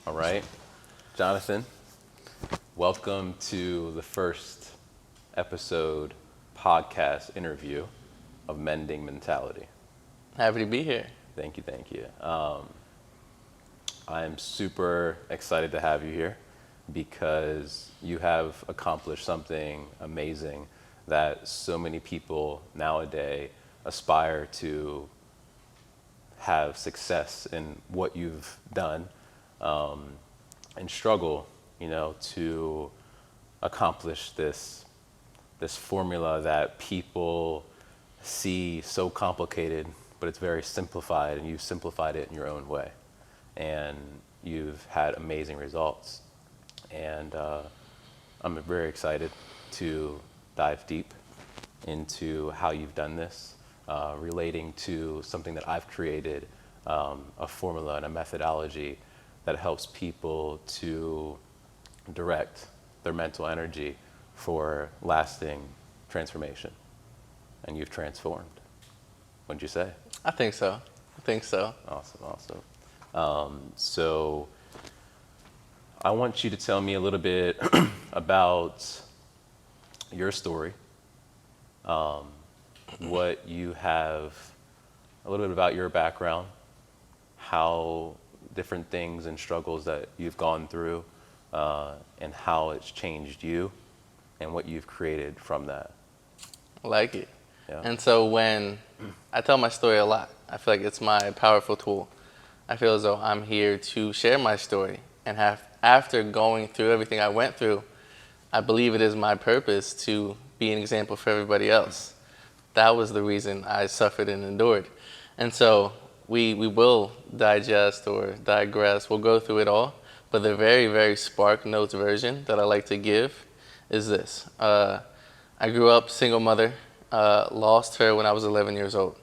All right. Jonathan, welcome to the first episode podcast interview of Mending Mentality. Happy to be here. Thank you, thank you. I'm super excited to have you here because you have accomplished something amazing that so many people nowadays aspire to have success in what you've done, and struggle, to accomplish this formula that people see so complicated, but it's very simplified, and you've simplified it in your own way, and you've had amazing results. And I'm very excited to dive deep into how you've done this, relating to something that I've created, a formula and a methodology that helps people to direct their mental energy for lasting transformation. And you've transformed. Wouldn't you say? I think so. Awesome. So I want you to tell me a little bit about your story, what you have, a little bit about your background, how different things and struggles that you've gone through, and how it's changed you and what you've created from that. I like it. Yeah. And so when I tell my story a lot, I feel like it's my powerful tool. I feel as though I'm here to share my story. And after going through everything I went through, I believe it is my purpose to be an example for everybody else. That was the reason I suffered and endured. And so we will digest or digress. We'll go through it all. But the very, very spark notes version that I like to give is this. I grew up single mother, lost her when I was 11 years old.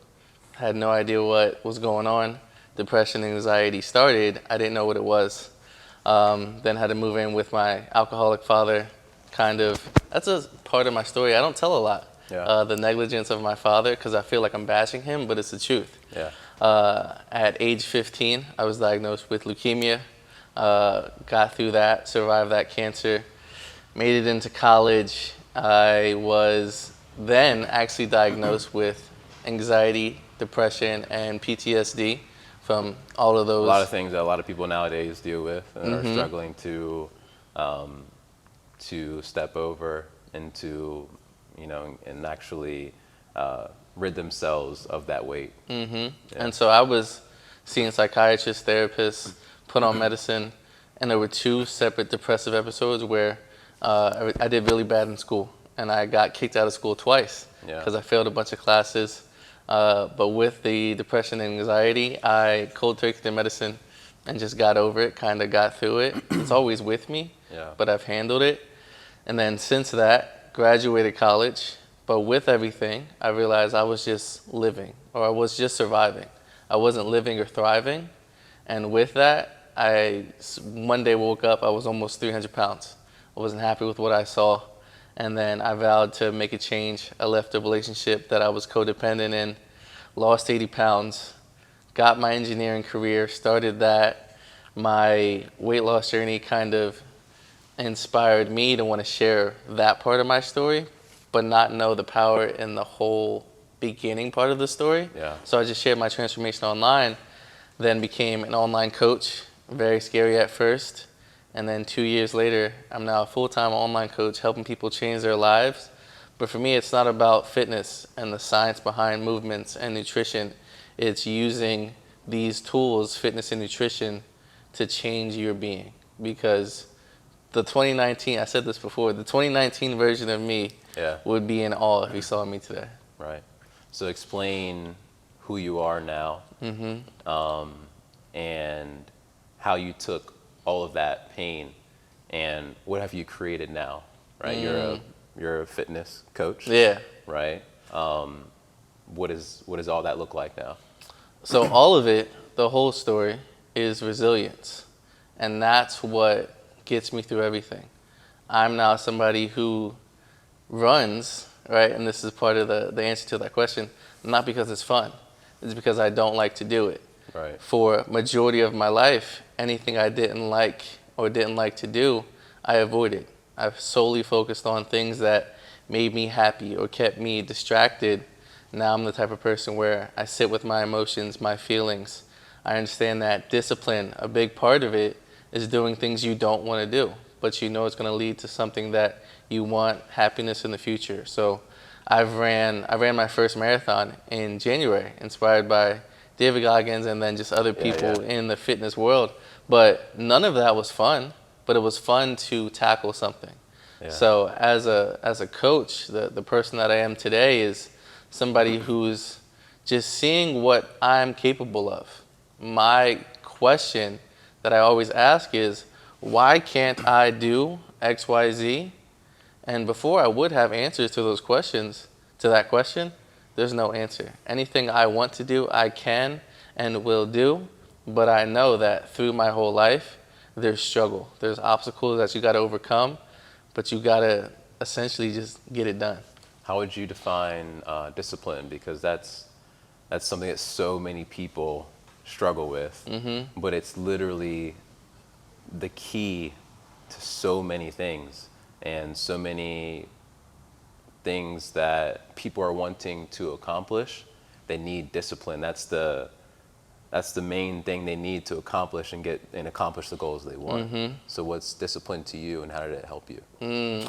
Had no idea what was going on. Depression, anxiety started. I didn't know what it was. Then had to move in with my alcoholic father. That's a part of my story I don't tell a lot. Yeah. The negligence of my father, because I feel like I'm bashing him, but it's the truth. Yeah. At age 15, I was diagnosed with leukemia. Got through that, survived that cancer, made it into college. I was then actually diagnosed with anxiety, depression, and PTSD from all of those. A lot of things that a lot of people nowadays deal with and are struggling to step over into, and actually rid themselves of that weight. Yeah. And so I was seeing psychiatrists, therapists, put on medicine, and there were 2 separate depressive episodes where I did really bad in school, and I got kicked out of school twice because I failed a bunch of classes. But with the depression and anxiety, I cold turkeyed the medicine and just got over it, kind of got through it. It's always with me, but I've handled it. And then since that, graduated college. But with everything, I realized I was just living, or I was just surviving. I wasn't living or thriving. And with that, I one day woke up, I was almost 300 pounds. I wasn't happy with what I saw. And then I vowed to make a change. I left a relationship that I was codependent in, lost 80 pounds, got my engineering career, started that. My weight loss journey kind of inspired me to want to share that part of my story, but not know the power in the whole beginning part of the story. Yeah. So I just shared my transformation online, then became an online coach, very scary at first. And then 2 years later, I'm now a full-time online coach helping people change their lives. But for me, it's not about fitness and the science behind movements and nutrition. It's using these tools, fitness and nutrition, to change your being. Because the 2019, I said this before, the 2019 version of me would be in awe if he saw me today. Right. So explain who you are now, and how you took all of that pain and what have you created now, right? You're a fitness coach. Yeah. Right. What does all that look like now? So all of it, the whole story, is resilience. And that's what gets me through everything. I'm now somebody who runs, right? And this is part of the answer to that question, not because it's fun. It's because I don't like to do it. Right. For majority of my life, anything I didn't like or didn't like to do, I avoided. I've solely focused on things that made me happy or kept me distracted. Now I'm the type of person where I sit with my emotions, my feelings. I understand that discipline, a big part of it, is doing things you don't want to do, but you know it's going to lead to something that you want, happiness in the future. So I ran my first marathon in January, inspired by David Goggins and then just other people in the fitness world. But none of that was fun, but it was fun to tackle something. Yeah. So as a coach, the person that I am today is somebody who's just seeing what I'm capable of. My question that I always ask is, why can't I do X, Y, Z? And before I would have answers to those questions, to that question, there's no answer. Anything I want to do, I can and will do, but I know that through my whole life, there's struggle. There's obstacles that you got to overcome, but you got to essentially just get it done. How would you define discipline? Because that's something that so many people struggle with, but it's literally the key to so many things and so many things that people are wanting to accomplish. They need discipline. That's the main thing they need to accomplish and accomplish the goals they want. So what's discipline to you, and how did it help you?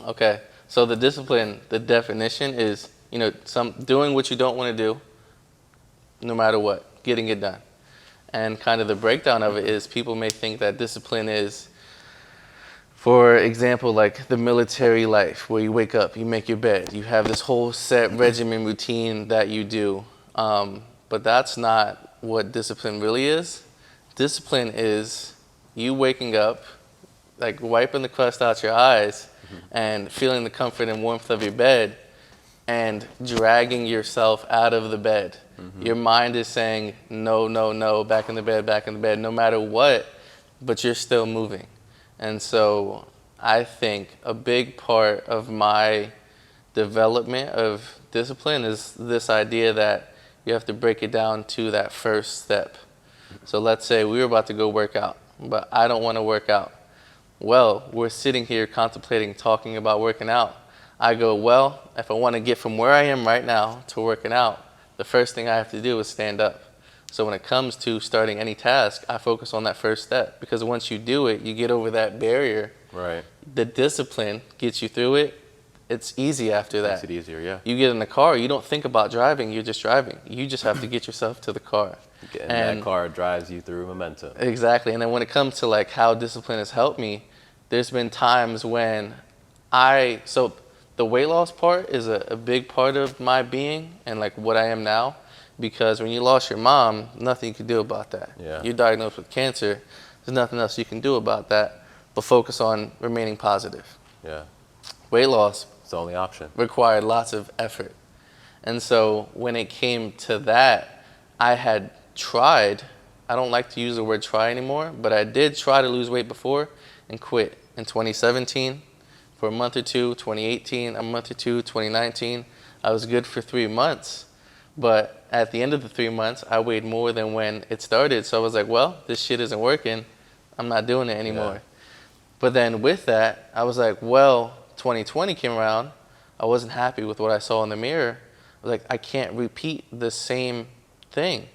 Okay, so the discipline, the definition is, doing what you don't want to do, no matter what, getting it done. And kind of the breakdown of it is, people may think that discipline is, for example, like the military life, where you wake up, you make your bed, you have this whole set regimen routine that you do. But that's not what discipline really is. Discipline is you waking up, like wiping the crust out your eyes and feeling the comfort and warmth of your bed and dragging yourself out of the bed. Your mind is saying, no, no, no, back in the bed, no matter what, but you're still moving. And so I think a big part of my development of discipline is this idea that you have to break it down to that first step. So let's say we were about to go work out, but I don't want to work out. Well, we're sitting here contemplating, talking about working out. I go, well, if I want to get from where I am right now to working out, the first thing I have to do is stand up. So when it comes to starting any task, I focus on that first step, because once you do it, you get over that barrier. Right. The discipline gets you through it. It's easy after that. Makes it easier, yeah. You get in the car, you don't think about driving, you're just driving. You just have to get yourself to the car. And that car drives you through momentum. Exactly. And then when it comes to like how discipline has helped me, there's been times when so the weight loss part is a big part of my being and like what I am now, because when you lost your mom, nothing you can do about that. Yeah. You're diagnosed with cancer, there's nothing else you can do about that but focus on remaining positive. Yeah. Weight loss, It's the only option. required lots of effort. And so when it came to that, I had tried, I don't like to use the word try anymore, but I did try to lose weight before and quit in 2017 for a month or two, 2018, a month or two, 2019. I was good for 3 months, but at the end of the 3 months, I weighed more than when it started. So I was like, well, this shit isn't working. I'm not doing it anymore. Yeah. But then with that, I was like, well, 2020 came around. I wasn't happy with what I saw in the mirror. I was like, I can't repeat the same thing.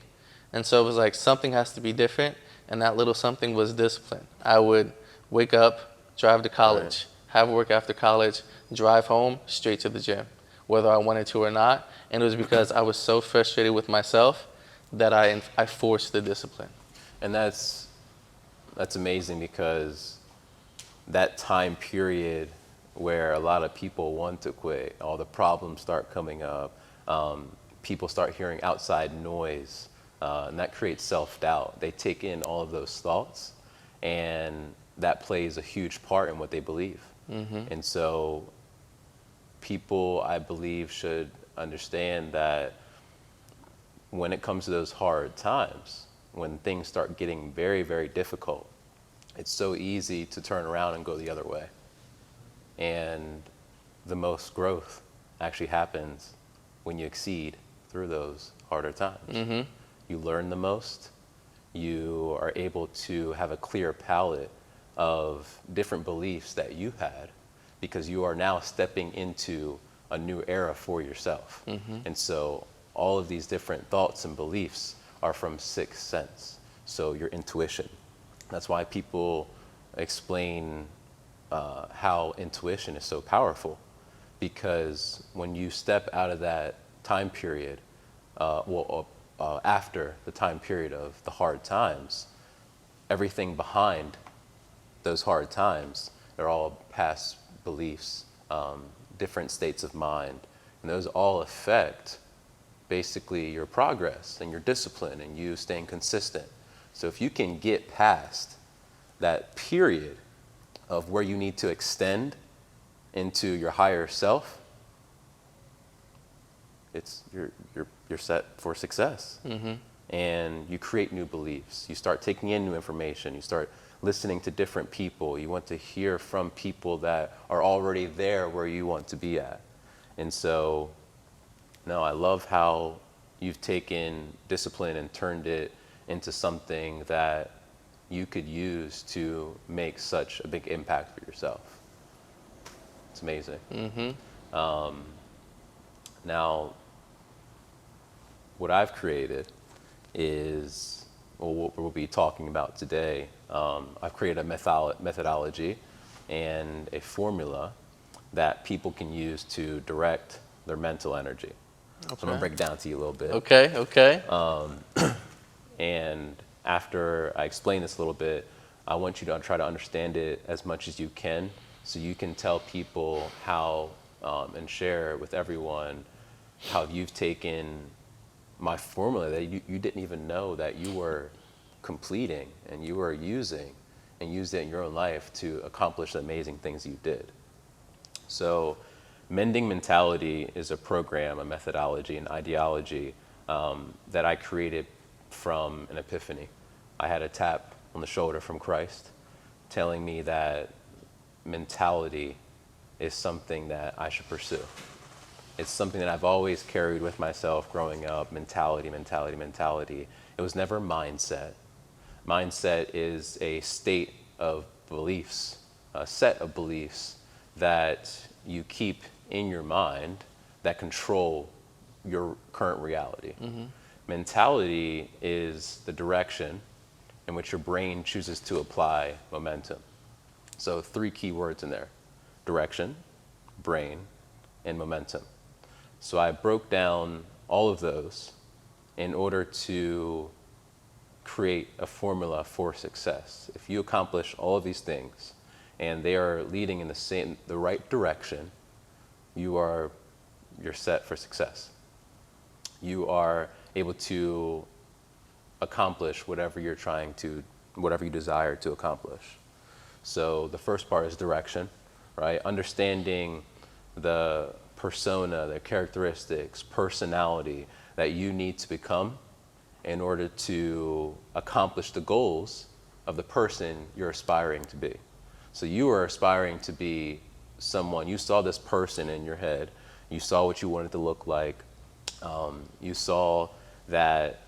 And so it was like, something has to be different. And that little something was discipline. I would wake up, drive to college, have work after college, drive home, straight to the gym, whether I wanted to or not. And it was because I was so frustrated with myself that I forced the discipline. And that's amazing, because that time period where a lot of people want to quit, all the problems start coming up, people start hearing outside noise, and that creates self-doubt. They take in all of those thoughts, and that plays a huge part in what they believe. And so people, I believe, should understand that when it comes to those hard times, when things start getting very, very difficult, it's so easy to turn around and go the other way. And the most growth actually happens when you exceed through those harder times. You learn the most, You are able to have a clear palette of different beliefs that you had, because you are now stepping into a new era for yourself. And so all of these different thoughts and beliefs are from sixth sense. So your intuition. That's why people explain how intuition is so powerful, because when you step out of that time period, after the time period of the hard times, everything behind those hard times, they're all past beliefs, different states of mind, and those all affect basically your progress and your discipline and you staying consistent. So if you can get past that period of where you need to extend into your higher self, you're set for success. And you create new beliefs. You start taking in new information. You start listening to different people. You want to hear from people that are already there where you want to be at. And so, no, I love how you've taken discipline and turned it into something that you could use to make such a big impact for yourself. It's amazing. Now, what I've created is, well, what we'll be talking about today. I've created a methodology and a formula that people can use to direct their mental energy. So I'm gonna break it down to you a little bit. Okay. And after I explain this a little bit, I want you to try to understand it as much as you can, so you can tell people how and share with everyone how you've taken my formula that you didn't even know that you were completing and you were using, and used it in your own life to accomplish the amazing things you did. So Mending Mentaility is a program, a methodology, an ideology that I created from an epiphany. I had a tap on the shoulder from Christ telling me that mentality is something that I should pursue. It's something that I've always carried with myself growing up. Mentality. It was never mindset. Mindset is a state of beliefs, a set of beliefs that you keep in your mind that control your current reality. Mentality is the direction in which your brain chooses to apply momentum. So 3 key words in there: direction, brain, and momentum. So I broke down all of those in order to create a formula for success. If you accomplish all of these things and they are leading in the right direction, you're set for success. You are able to accomplish whatever you desire to accomplish. So the first part is direction, right? Understanding the persona, the characteristics, personality that you need to become in order to accomplish the goals of the person you're aspiring to be. So you are aspiring to be someone, you saw this person in your head, you saw what you wanted to look like, you saw that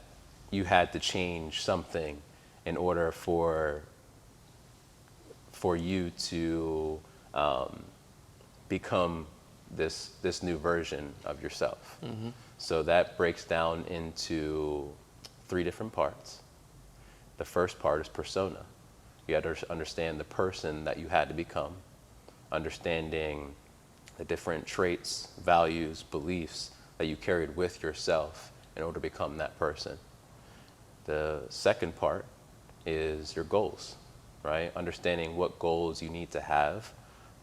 you had to change something in order for you to become this new version of yourself. So that breaks down into 3 different parts. The first part is persona. You had to understand the person that you had to become, understanding the different traits, values, beliefs that you carried with yourself in order to become that person. The second part is your goals, right? Understanding what goals you need to have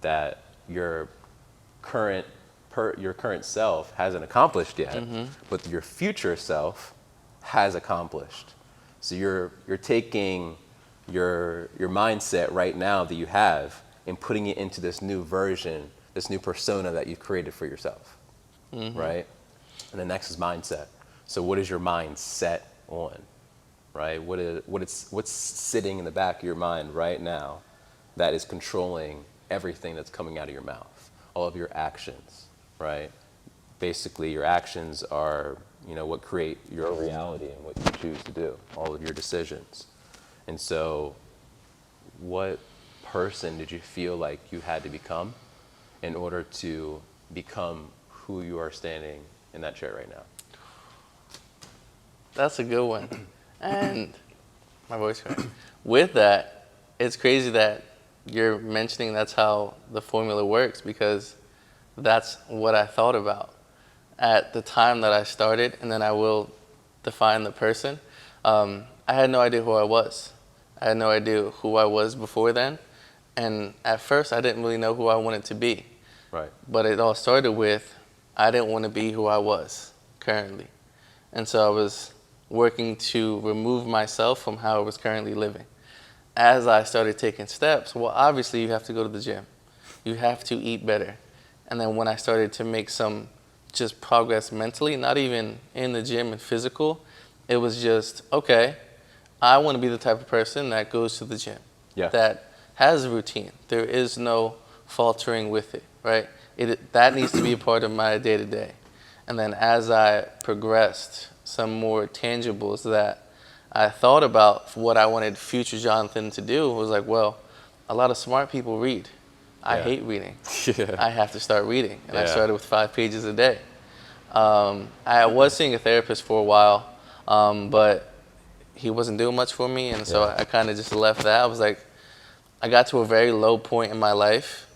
that your current self hasn't accomplished yet, but your future self has accomplished. So you're taking your mindset right now that you have and putting it into this new version, this new persona that you've created for yourself, right? And the next is mindset. So what is your mind set on, right? What's sitting in the back of your mind right now that is controlling everything that's coming out of your mouth, all of your actions, right? Basically, your actions are, what create your reality and what you choose to do, all of your decisions. And so what person did you feel like you had to become in order to become who you are standing in that chair right now? That's a good one. And my voice cracked. With that, it's crazy that you're mentioning that's how the formula works, because that's what I thought about at the time that I started, and then I will define the person. I had no idea who I was. I had no idea who I was before then. And at first, I didn't really know who I wanted to be. Right. But it all started with, I didn't want to be who I was currently. And so I was working to remove myself from how I was currently living. As I started taking steps, well, obviously you have to go to the gym. You have to eat better. And then when I started to make some just progress mentally, not even in the gym and physical, it was just, okay, I want to be the type of person that goes to the gym, that has a routine. There is no faltering with it, right? That needs to be a part of my day-to-day. And then as I progressed, some more tangibles that I thought about what I wanted future Jonathan to do was like, well, a lot of smart people read. I hate reading. I have to start reading. And I started with 5 pages a day. I was seeing a therapist for a while, but he wasn't doing much for me. And so I kind of just left that. I was like, I got to a very low point in my life,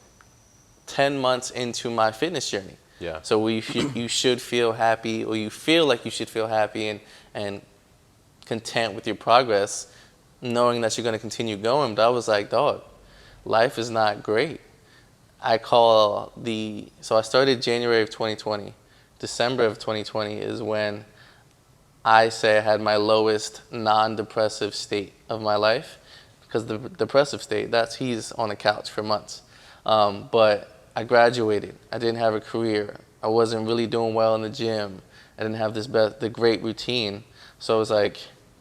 10 months into my fitness journey. So you should feel happy, or you feel like you should feel happy and content with your progress, knowing that you're going to continue going. But I was like, dog, life is not great. So I started January of 2020. December of 2020 is when I say I had my lowest non-depressive state of my life, because the depressive state, he's on the couch for months. But I graduated. I didn't have a career. I wasn't really doing well in the gym. I didn't have the great routine. So I was like,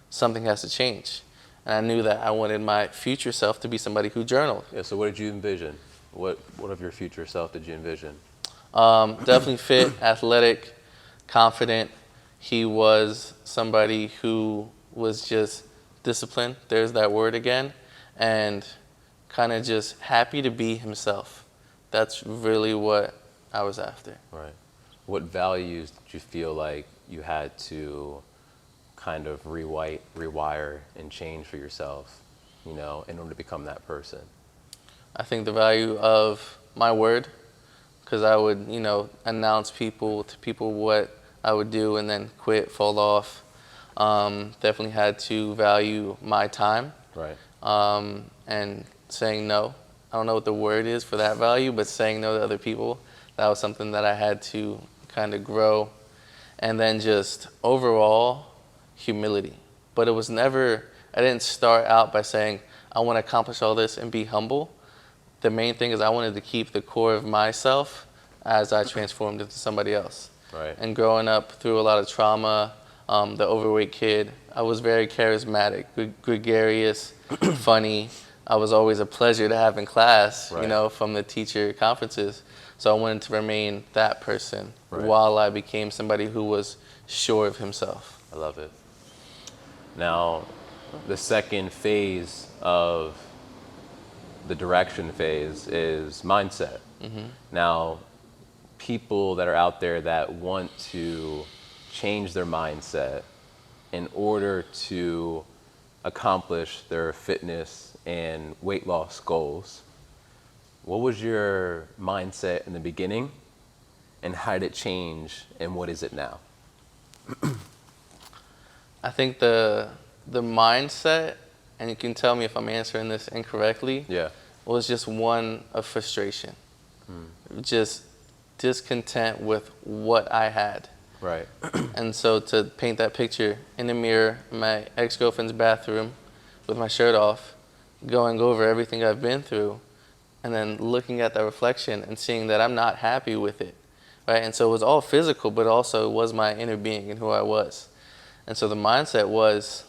something has to change. And I knew that I wanted my future self to be somebody who journaled. So what did you envision? What of your future self did you envision? Definitely fit, athletic, confident. He was somebody who was just disciplined. There's that word again. And kind of just happy to be himself. That's really what I was after. Right. What values did you feel like you had to kind of rewire and change for yourself, in order to become that person? I think the value of my word, because I would, announce to people what I would do and then quit, fall off. Definitely had to value my time. Right. And saying no. I don't know what the word is for that value, but saying no to other people, that was something that I had to kind of grow. And then just overall humility. But it was never, I didn't start out by saying, I want to accomplish all this and be humble. The main thing is I wanted to keep the core of myself as I transformed into somebody else. Right. And growing up through a lot of trauma, the overweight kid, I was very charismatic, gregarious, funny. I was always a pleasure to have in class, from the teacher conferences. So I wanted to remain that person while I became somebody who was sure of himself. I love it. Now, the second phase of the direction phase is mindset. Mm-hmm. Now, people that are out there that want to change their mindset in order to accomplish their fitness and weight loss goals, what was your mindset in the beginning, and how did it change, and what is it now? I think the mindset, and you can tell me if I'm answering this incorrectly, was just one of frustration. Just discontent with what I had. Right. And so to paint that picture, in the mirror, my ex-girlfriend's bathroom, with my shirt off, going over everything I've been through, and then looking at that reflection and seeing that I'm not happy with it, right? And so it was all physical, but also it was my inner being and who I was. And so the mindset was,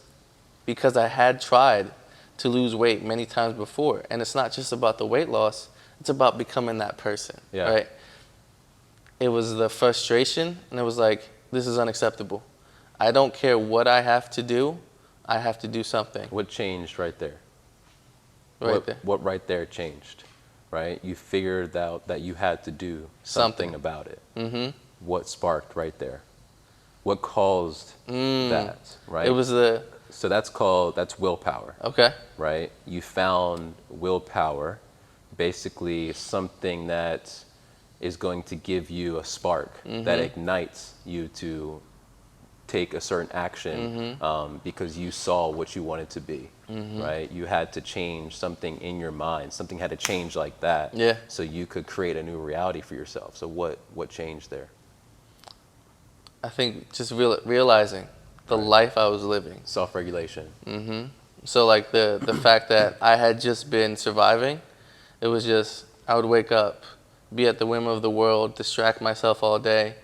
because I had tried to lose weight many times before, and it's not just about the weight loss, it's about becoming that person, right? It was the frustration, and it was like, this is unacceptable. I don't care what I have to do. I have to do something. What changed right there? Right there. What right there changed, right? You figured out that you had to do something about it. Mm-hmm. What sparked right there? What caused that, right? It was the... So that's willpower, Okay. right? You found willpower, basically something that is going to give you a spark that ignites you to take a certain action because you saw what you wanted to be, right? You had to change something in your mind. Something had to change like that, Yeah. so you could create a new reality for yourself. So what changed there? I think just realizing the life I was living. Self-regulation. So like the fact that I had just been surviving, it was just, I would wake up, be at the whim of the world, distract myself all day.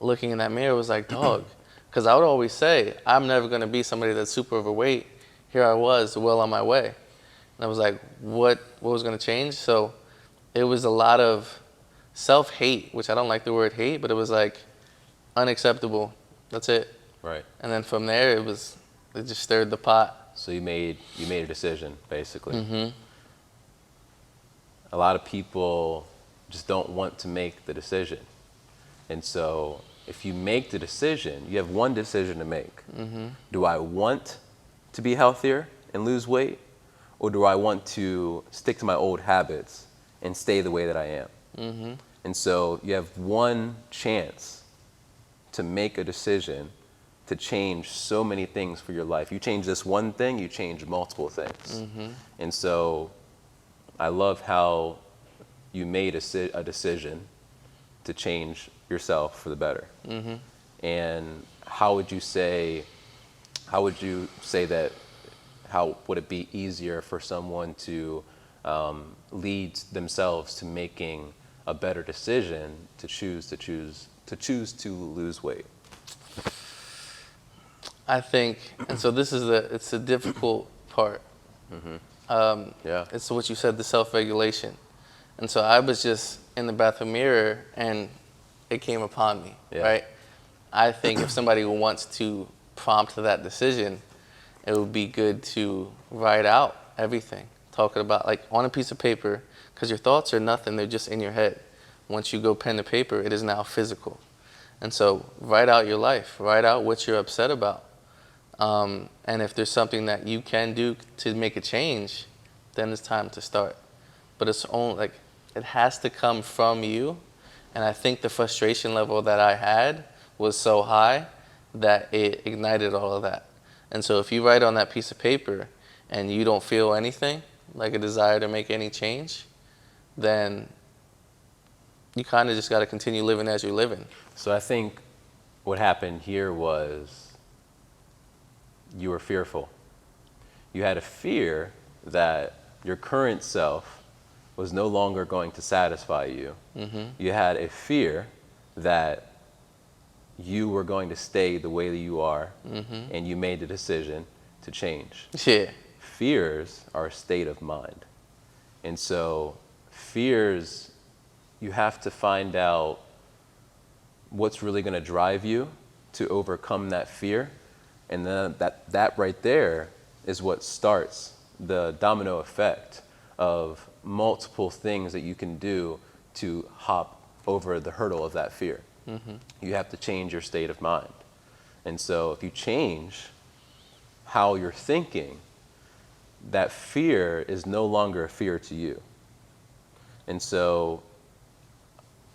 Looking in that mirror was like, dog. Because I would always say, I'm never going to be somebody that's super overweight. Here I was, well on my way. And I was like, what was going to change? So it was a lot of self-hate, which I don't like the word hate, but it was like unacceptable. That's it. Right. And then from there, it just stirred the pot. So you made a decision, basically. Mm-hmm. A lot of people just don't want to make the decision. And so if you make the decision, you have one decision to make. Do I want to be healthier and lose weight? Or do I want to stick to my old habits and stay the way that I am? And so you have one chance to make a decision to change so many things for your life. You change this one thing, you change multiple things. And so I love how you made a decision to change yourself for the better. And how would you say that, how would it be easier for someone to lead themselves to making a better decision to choose to lose weight? I think, and so this is it's the difficult part. Yeah. It's what you said, the self-regulation. And so I was just in the bathroom mirror and it came upon me, right? I think if somebody wants to prompt that decision, it would be good to write out everything, talking about like on a piece of paper, because your thoughts are nothing, they're just in your head. Once you go pen to paper, it is now physical. And so write out your life, write out what you're upset about. And if there's something that you can do to make a change, then it's time to start. But it's only like, it has to come from you. And I think the frustration level that I had was so high that it ignited all of that. And so if you write on that piece of paper and you don't feel anything, like a desire to make any change, then you kind of just got to continue living as you're living. So I think what happened here was you were fearful. You had a fear that your current self was no longer going to satisfy you. You had a fear that you were going to stay the way that you are, and you made the decision to change. Yeah. Fears are a state of mind. And so fears, you have to find out what's really going to drive you to overcome that fear. And then that right there is what starts the domino effect of multiple things that you can do to hop over the hurdle of that fear. You have to change your state of mind. And so if you change how you're thinking, that fear is no longer a fear to you. And so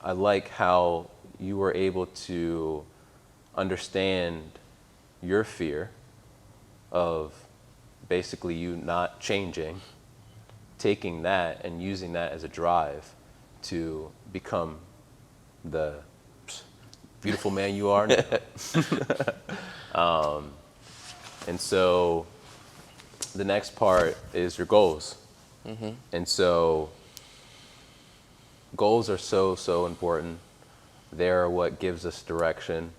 I like how you were able to understand your fear of basically you not changing, taking that and using that as a drive to become the beautiful man you are now. And so the next part is your goals. And so goals are so important. They're what gives us direction.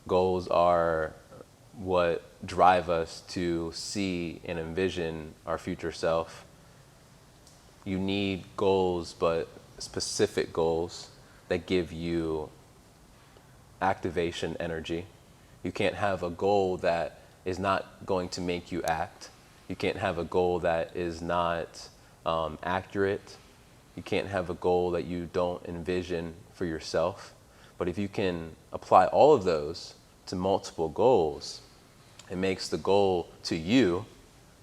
Goals are what drive us to see and envision our future self. You need goals, but specific goals that give you activation energy. You can't have a goal that is not going to make you act. You can't have a goal that is not accurate. You can't have a goal that you don't envision for yourself. But if you can apply all of those to multiple goals, it makes the goal to you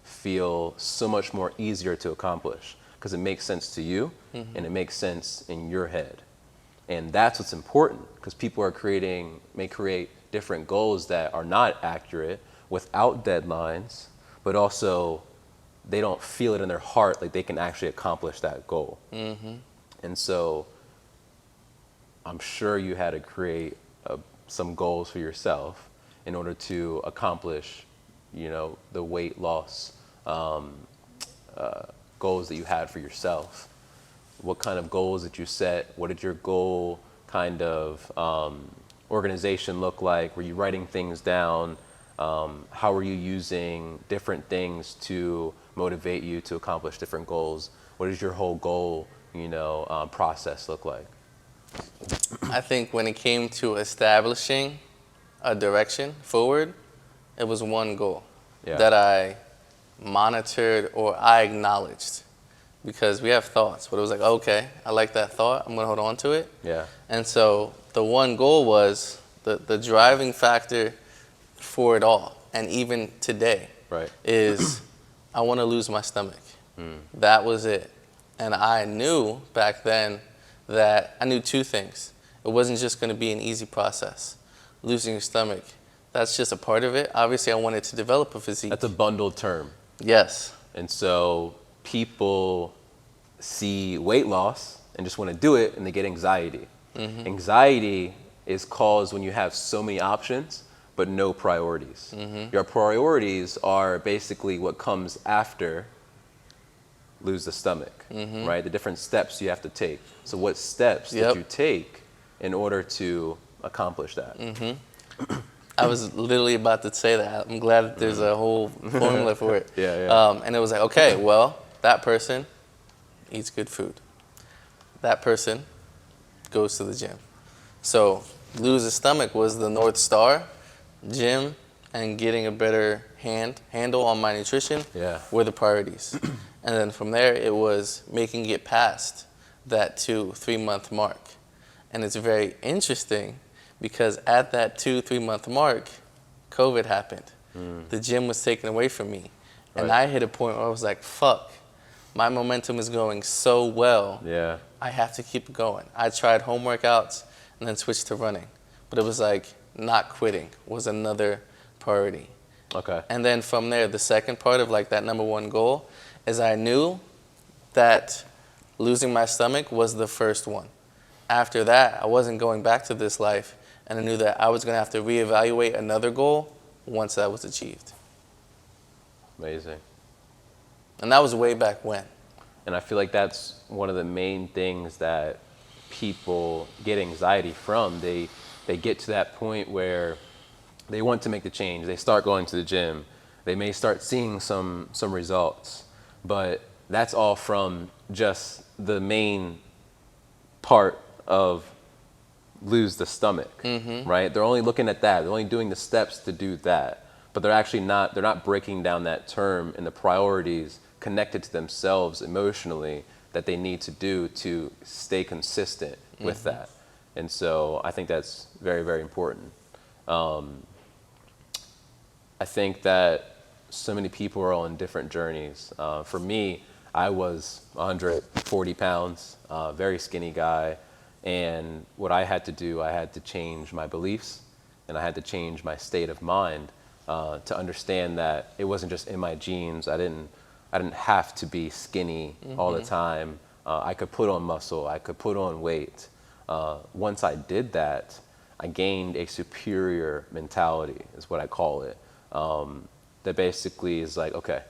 feel so much more easier to accomplish because it makes sense to you and it makes sense in your head. And that's what's important, because people may create different goals that are not accurate without deadlines, but also they don't feel it in their heart like they can actually accomplish that goal. And so I'm sure you had to create some goals for yourself in order to accomplish, the weight loss goals that you had for yourself. What kind of goals did you set? What did your goal kind of organization look like? Were you writing things down? How were you using different things to motivate you to accomplish different goals? What does your whole goal, process look like? I think when it came to establishing a direction forward, it was one goal that I monitored or I acknowledged, because we have thoughts, but it was like, okay, I like that thought, I'm gonna hold on to it. Yeah. And so the one goal was the driving factor for it all, and even today, is I want to lose my stomach. That was it. And I knew back then that I knew two things. It wasn't just going to be an easy process. Losing your stomach, that's just a part of it. Obviously, I wanted to develop a physique. That's a bundled term. Yes. And so people see weight loss and just want to do it, and they get anxiety. Anxiety is caused when you have so many options but no priorities. Your priorities are basically what comes after lose the stomach, right? The different steps you have to take. So what steps did you take in order to accomplish that? I was literally about to say that. I'm glad that there's a whole formula for it. And it was like, okay, well, that person eats good food. That person goes to the gym. So lose the stomach was the North Star. Gym and getting a better handle on my nutrition were the priorities. And then from there, it was making it past that 2-3 month mark. And it's very interesting because at that 2-3 month mark, COVID happened. The gym was taken away from me. And I hit a point where I was like, fuck, my momentum is going so well. I have to keep it going. I tried home workouts and then switched to running. But it was like, not quitting was another priority. And then from there, the second part of like that number one goal is I knew that losing my stomach was the first one. After that, I wasn't going back to this life, and I knew that I was going to have to reevaluate another goal once that was achieved. Amazing. And that was way back when. And I feel like that's one of the main things that people get anxiety from. They get to that point where they want to make the change. They start going to the gym. They may start seeing some results, but that's all from just the main part of lose the stomach, right? They're only looking at that. They're only doing the steps to do that, but they're not breaking down that term and the priorities connected to themselves emotionally that they need to do to stay consistent with that. And so I think that's very, very important. I think that so many people are on different journeys. For me, I was 140 pounds, very skinny guy. And what I had to do, I had to change my beliefs and I had to change my state of mind to understand that it wasn't just in my genes. I didn't have to be skinny all the time. I could put on muscle, I could put on weight. Once I did that, I gained a superior mentality, is what I call it. That basically is like, okay,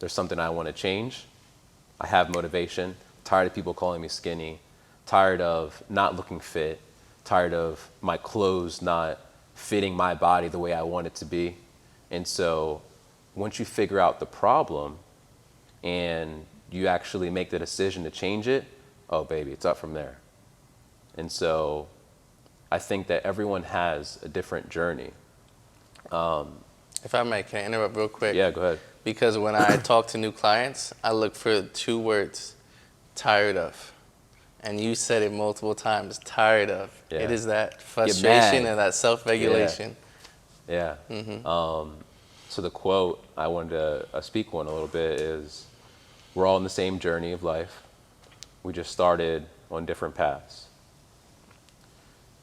there's something I want to change. I have motivation, tired of people calling me skinny, tired of not looking fit, tired of my clothes not fitting my body the way I want it to be. And so once you figure out the problem and you actually make the decision to change it, oh baby, it's up from there. And so I think that everyone has a different journey. If I may, can I interrupt real quick? Yeah, go ahead. Because when I talk to new clients, I look for 2 words: tired of. And you said it multiple times, tired of. Yeah. It is that frustration and that self-regulation. Yeah. So the quote I wanted to speak on a little bit is, we're all in the same journey of life. We just started on different paths.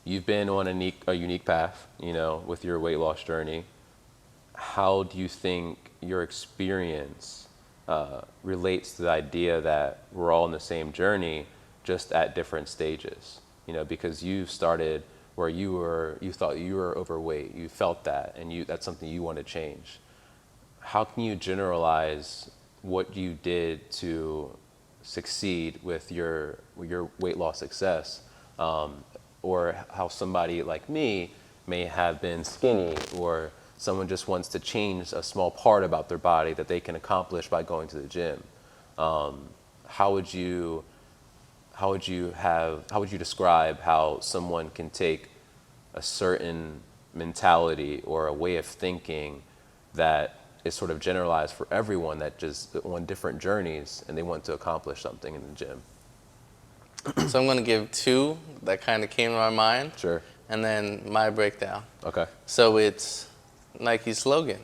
You've been on a unique path, with your weight loss journey. How do you think your experience relates to the idea that we're all in the same journey, just at different stages? Because you started where you thought you were overweight, you felt that, and that's something you want to change. How can you generalize what you did to succeed with your weight loss success, or how somebody like me may have been skinny, or someone just wants to change a small part about their body that they can accomplish by going to the gym? How would you describe how someone can take a certain mentality or a way of thinking that is sort of generalized for everyone, that just on different journeys and they want to accomplish something in the gym? So I'm going to give 2 that kind of came to my mind. Sure. And then my breakdown. Okay. So it's Nike's slogan,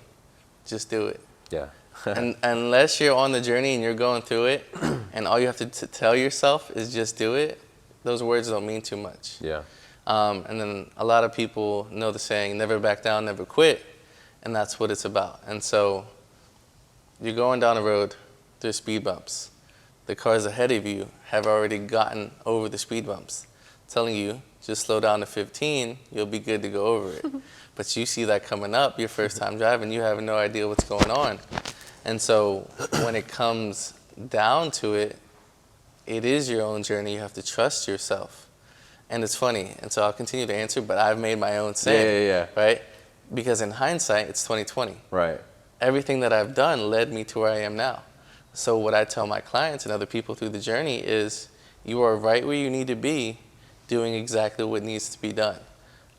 just do it. Yeah. And unless you're on the journey and you're going through it, and all you have to tell yourself is just do it, those words don't mean too much. Yeah. And then a lot of people know the saying, never back down, never quit. And that's what it's about. And so you're going down the road, there's speed bumps. The cars ahead of you have already gotten over the speed bumps, telling you, just slow down to 15, you'll be good to go over it. But you see that coming up, your first time driving, you have no idea what's going on. And so when it comes down to it, it is your own journey. You have to trust yourself. And it's funny, and so I'll continue to answer, but I've made my own saying, Yeah. right? Because in hindsight, it's 2020. Right. Everything that I've done led me to where I am now. So what I tell my clients and other people through the journey is, you are right where you need to be, doing exactly what needs to be done.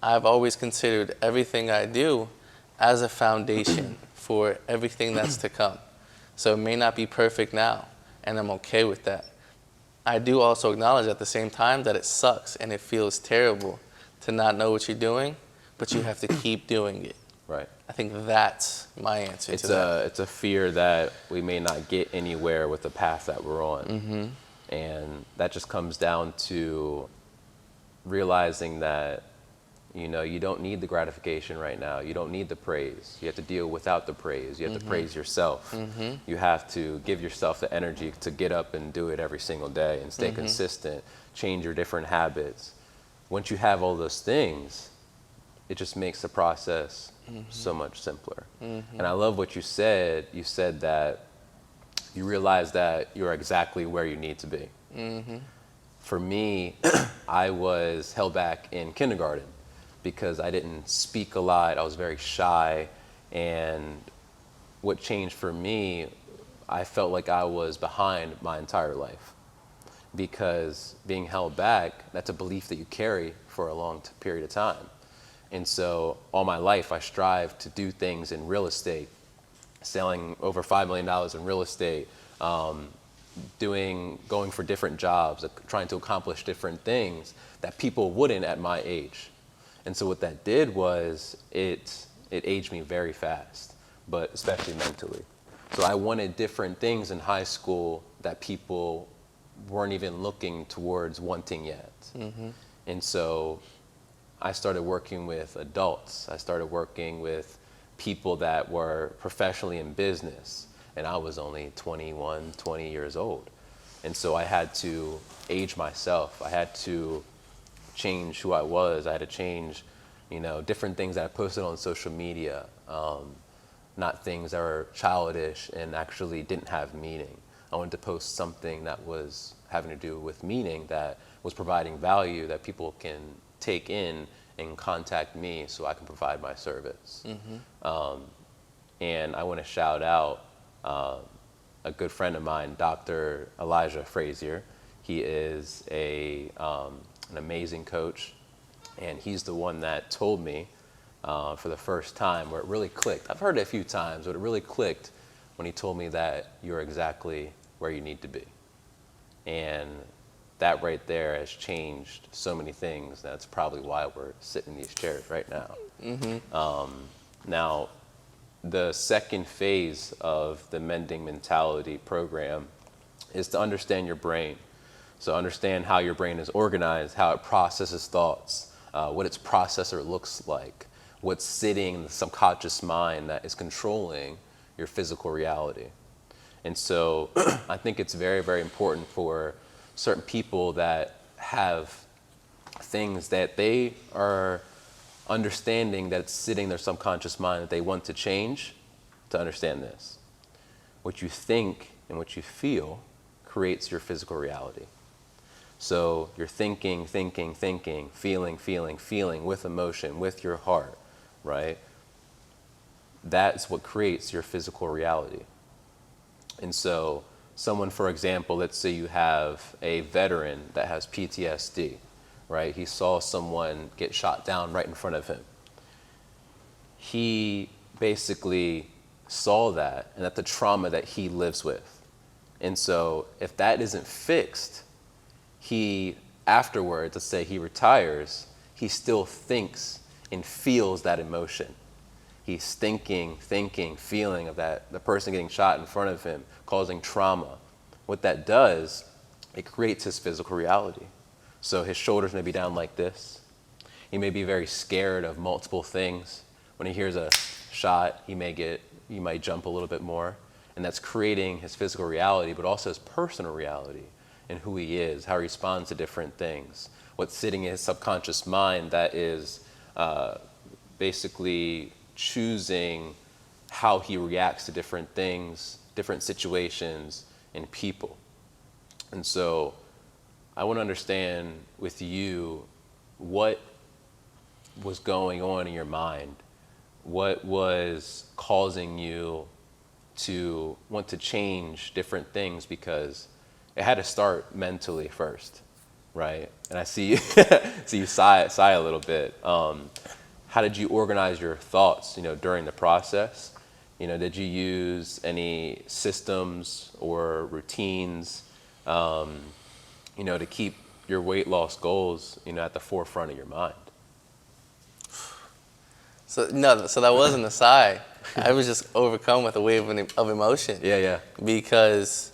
I've always considered everything I do as a foundation for everything that's to come. So it may not be perfect now, and I'm okay with that. I do also acknowledge at the same time that it sucks and it feels terrible to not know what you're doing, but you have to keep doing it. Right. I think that's my answer to that. It's a fear that we may not get anywhere with the path that we're on. Mm-hmm. And that just comes down to realizing that, you don't need the gratification right now. You don't need the praise. You have to deal without the praise. You have to praise yourself. Mm-hmm. You have to give yourself the energy to get up and do it every single day and stay consistent, change your different habits. Once you have all those things, it just makes the process so much simpler. Mm-hmm. And I love what you said. You said that you realize that you're exactly where you need to be. Mm-hmm. For me, I was held back in kindergarten because I didn't speak a lot. I was very shy. And what changed for me, I felt like I was behind my entire life, because being held back, that's a belief that you carry for a long period of time. And so all my life, I strive to do things in real estate, selling over $5 million in real estate, going for different jobs, trying to accomplish different things that people wouldn't at my age. And so what that did was it aged me very fast, but especially mentally. So I wanted different things in high school that people weren't even looking towards wanting yet. Mm-hmm. And so I started working with adults. I started working with people that were professionally in business, and I was only 21, 20 years old. And so I had to age myself. I had to change who I was. I had to change, different things that I posted on social media, not things that were childish and actually didn't have meaning. I wanted to post something that was having to do with meaning, that was providing value that people can take in and contact me so I can provide my service. Mm-hmm. And I want to shout out a good friend of mine, Dr. Elijah Frazier. He is an amazing coach. And he's the one that told me for the first time where it really clicked. I've heard it a few times, but it really clicked when he told me that you're exactly where you need to be. And that right there has changed so many things. That's probably why we're sitting in these chairs right now. Now, the second phase of the Mending Mentality program is to understand your brain. So understand how your brain is organized, how it processes thoughts, what its processor looks like, what's sitting in the subconscious mind that is controlling your physical reality. And so I think it's very, very important for certain people that have things that they are understanding that it's sitting in their subconscious mind that they want to change, to understand this. What you think and what you feel creates your physical reality. So you're thinking, feeling with emotion, with your heart, right? That's what creates your physical reality. And so someone, for example, let's say you have a veteran that has PTSD, right? He saw someone get shot down right in front of him. He basically saw that, and that's the trauma that he lives with. And so if that isn't fixed, he afterwards, let's say he retires, he still thinks and feels that emotion. He's thinking, feeling of that, the person getting shot in front of him, causing trauma. What that does, it creates his physical reality. So his shoulders may be down like this. He may be very scared of multiple things. When he hears a shot, he might jump a little bit more. And that's creating his physical reality, but also his personal reality and who he is, how he responds to different things. What's sitting in his subconscious mind that is basically choosing how he reacts to different things, different situations, and people. And so I want to understand with you what was going on in your mind, what was causing you to want to change different things, because it had to start mentally first, right? And I see you sigh a little bit. How did you organize your thoughts, during the process? Did you use any systems or routines, to keep your weight loss goals, at the forefront of your mind? So that wasn't a sigh. I was just overcome with a wave of emotion. Yeah. Because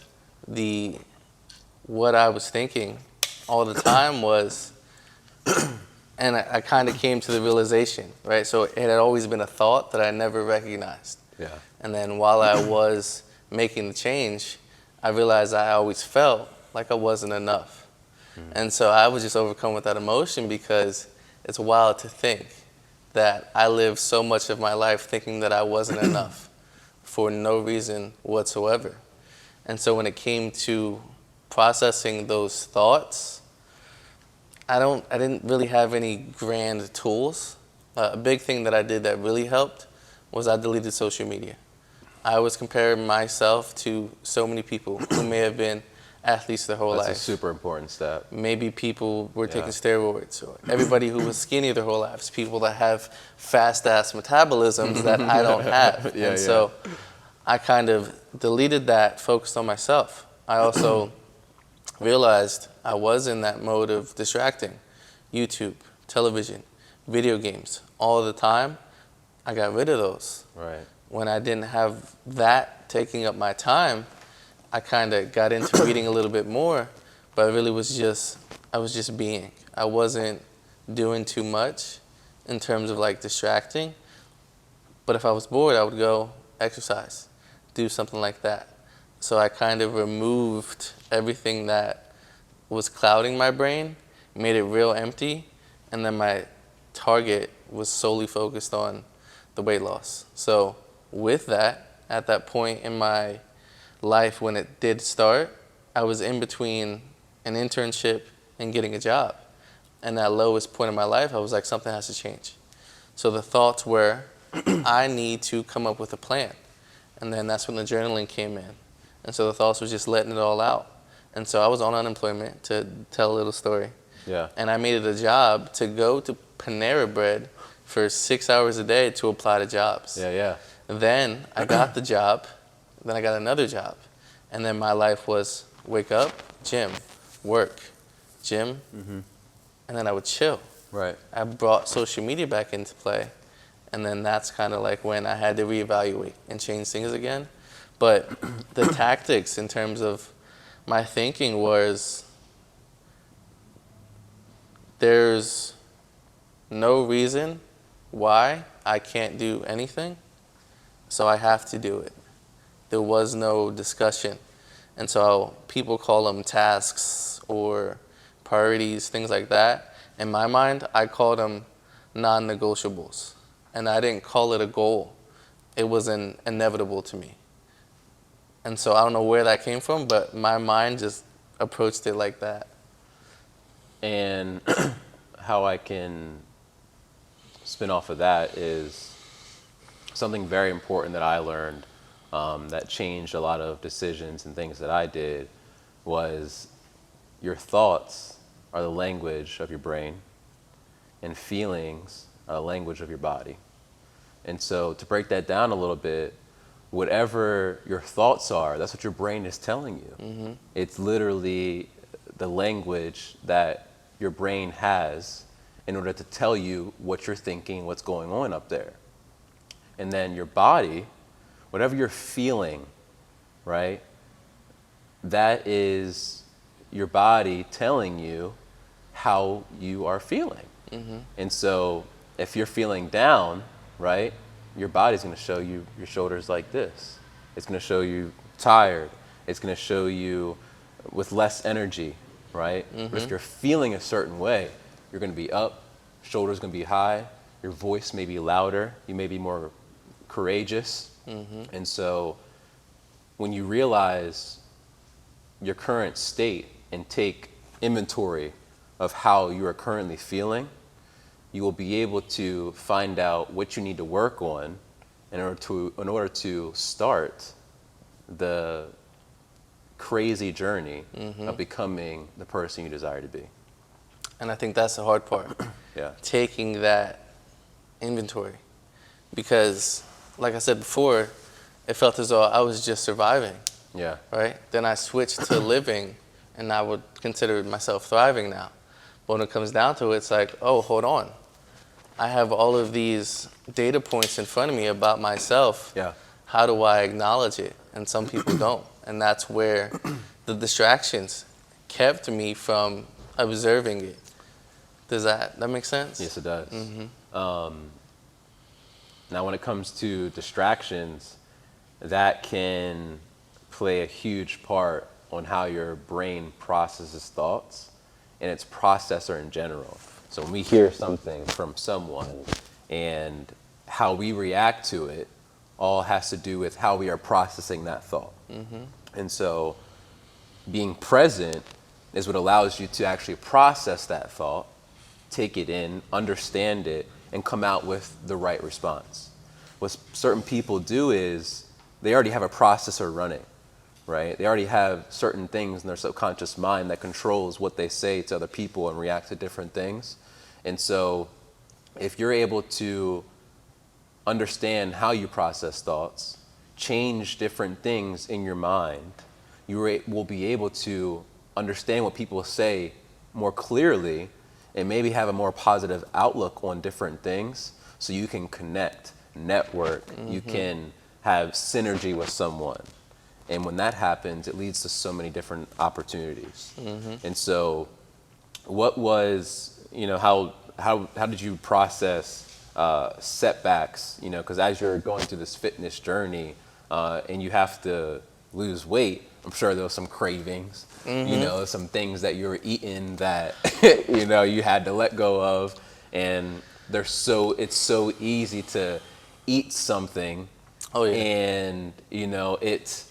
what I was thinking all the time was, and I kind of came to the realization, right? So it had always been a thought that I never recognized. Yeah. And then while I was making the change, I realized I always felt like I wasn't enough. And so I was just overcome with that emotion, because it's wild to think that I lived so much of my life thinking that I wasn't enough for no reason whatsoever. And so when it came to processing those thoughts, I didn't really have any grand tools. A big thing that I did that really helped was I deleted social media. I was comparing myself to so many people who may have been athletes their whole life. That's a super important step. Maybe people were taking steroids, or everybody who was skinny their whole lives, people that have fast-ass metabolisms that I don't have. So I kind of deleted that, focused on myself. I also realized I was in that mode of distracting. YouTube, television, video games, all the time. I got rid of those. Right. When I didn't have that taking up my time, I kind of got into reading a little bit more, but I was just being. I wasn't doing too much in terms of like distracting, but if I was bored, I would go exercise, do something like that. So I kind of removed everything that was clouding my brain, made it real empty, and then my target was solely focused on the weight loss. So with that, at that point in my life when it did start, I was in between an internship and getting a job. And that lowest point in my life, I was like, something has to change. So the thoughts were, I need to come up with a plan. And then that's when the journaling came in. And so the thoughts was just letting it all out. And so I was on unemployment, to tell a little story. Yeah. And I made it a job to go to Panera Bread for 6 hours a day to apply to jobs. Yeah, yeah. Then I got the job. Then I got another job. And then my life was wake up, gym, work, gym, and then I would chill. Right. I brought social media back into play. And then that's kind of like when I had to reevaluate and change things again. But the tactics in terms of my thinking was there's no reason why I can't do anything, so I have to do it. There was no discussion. And so people call them tasks or priorities, things like that. In my mind, I called them non-negotiables. And I didn't call it a goal. It was inevitable to me. And so I don't know where that came from, but my mind just approached it like that. And how I can spin off of that is something very important that I learned that changed a lot of decisions and things that I did was your thoughts are the language of your brain and feelings are the language of your body. And so to break that down a little bit, whatever your thoughts are, that's what your brain is telling you. It's literally the language that your brain has in order to tell you what you're thinking, what's going on up there. And then your body, whatever you're feeling, right, that is your body telling you how you are feeling. And so if you're feeling down, right, your body's going to show you your shoulders like this. It's going to show you tired. It's going to show you with less energy, right? But if you're feeling a certain way, you're going to be up, shoulders going to be high, your voice may be louder, you may be more courageous. And so when you realize your current state and take inventory of how you are currently feeling, you will be able to find out what you need to work on in order to start the crazy journey of becoming the person you desire to be. And I think that's the hard part. Yeah. Taking that inventory. Because, like I said before, it felt as though I was just surviving, Yeah. right? Then I switched to living, and I would consider myself thriving now. But when it comes down to it, it's like, oh, hold on. I have all of these data points in front of me about myself. Yeah. How do I acknowledge it? And some people don't. And that's where the distractions kept me from observing it. Does that make sense? Yes, it does. Now, when it comes to distractions, that can play a huge part on how your brain processes thoughts and its processor in general. So when we hear something from someone and how we react to it all has to do with how we are processing that thought. And so being present is what allows you to actually process that thought, take it in, understand it, and come out with the right response. What certain people do is they already have a processor running, right? They already have certain things in their subconscious mind that controls what they say to other people and react to different things. And so if you're able to understand how you process thoughts, change different things in your mind, you will be able to understand what people say more clearly and maybe have a more positive outlook on different things so you can connect, network, you can have synergy with someone. And when that happens, it leads to so many different opportunities. And so what was, how did you process setbacks, because as you're going through this fitness journey and you have to lose weight, I'm sure there was some cravings, some things that you were eating that, you had to let go of. And it's so easy to eat something and, it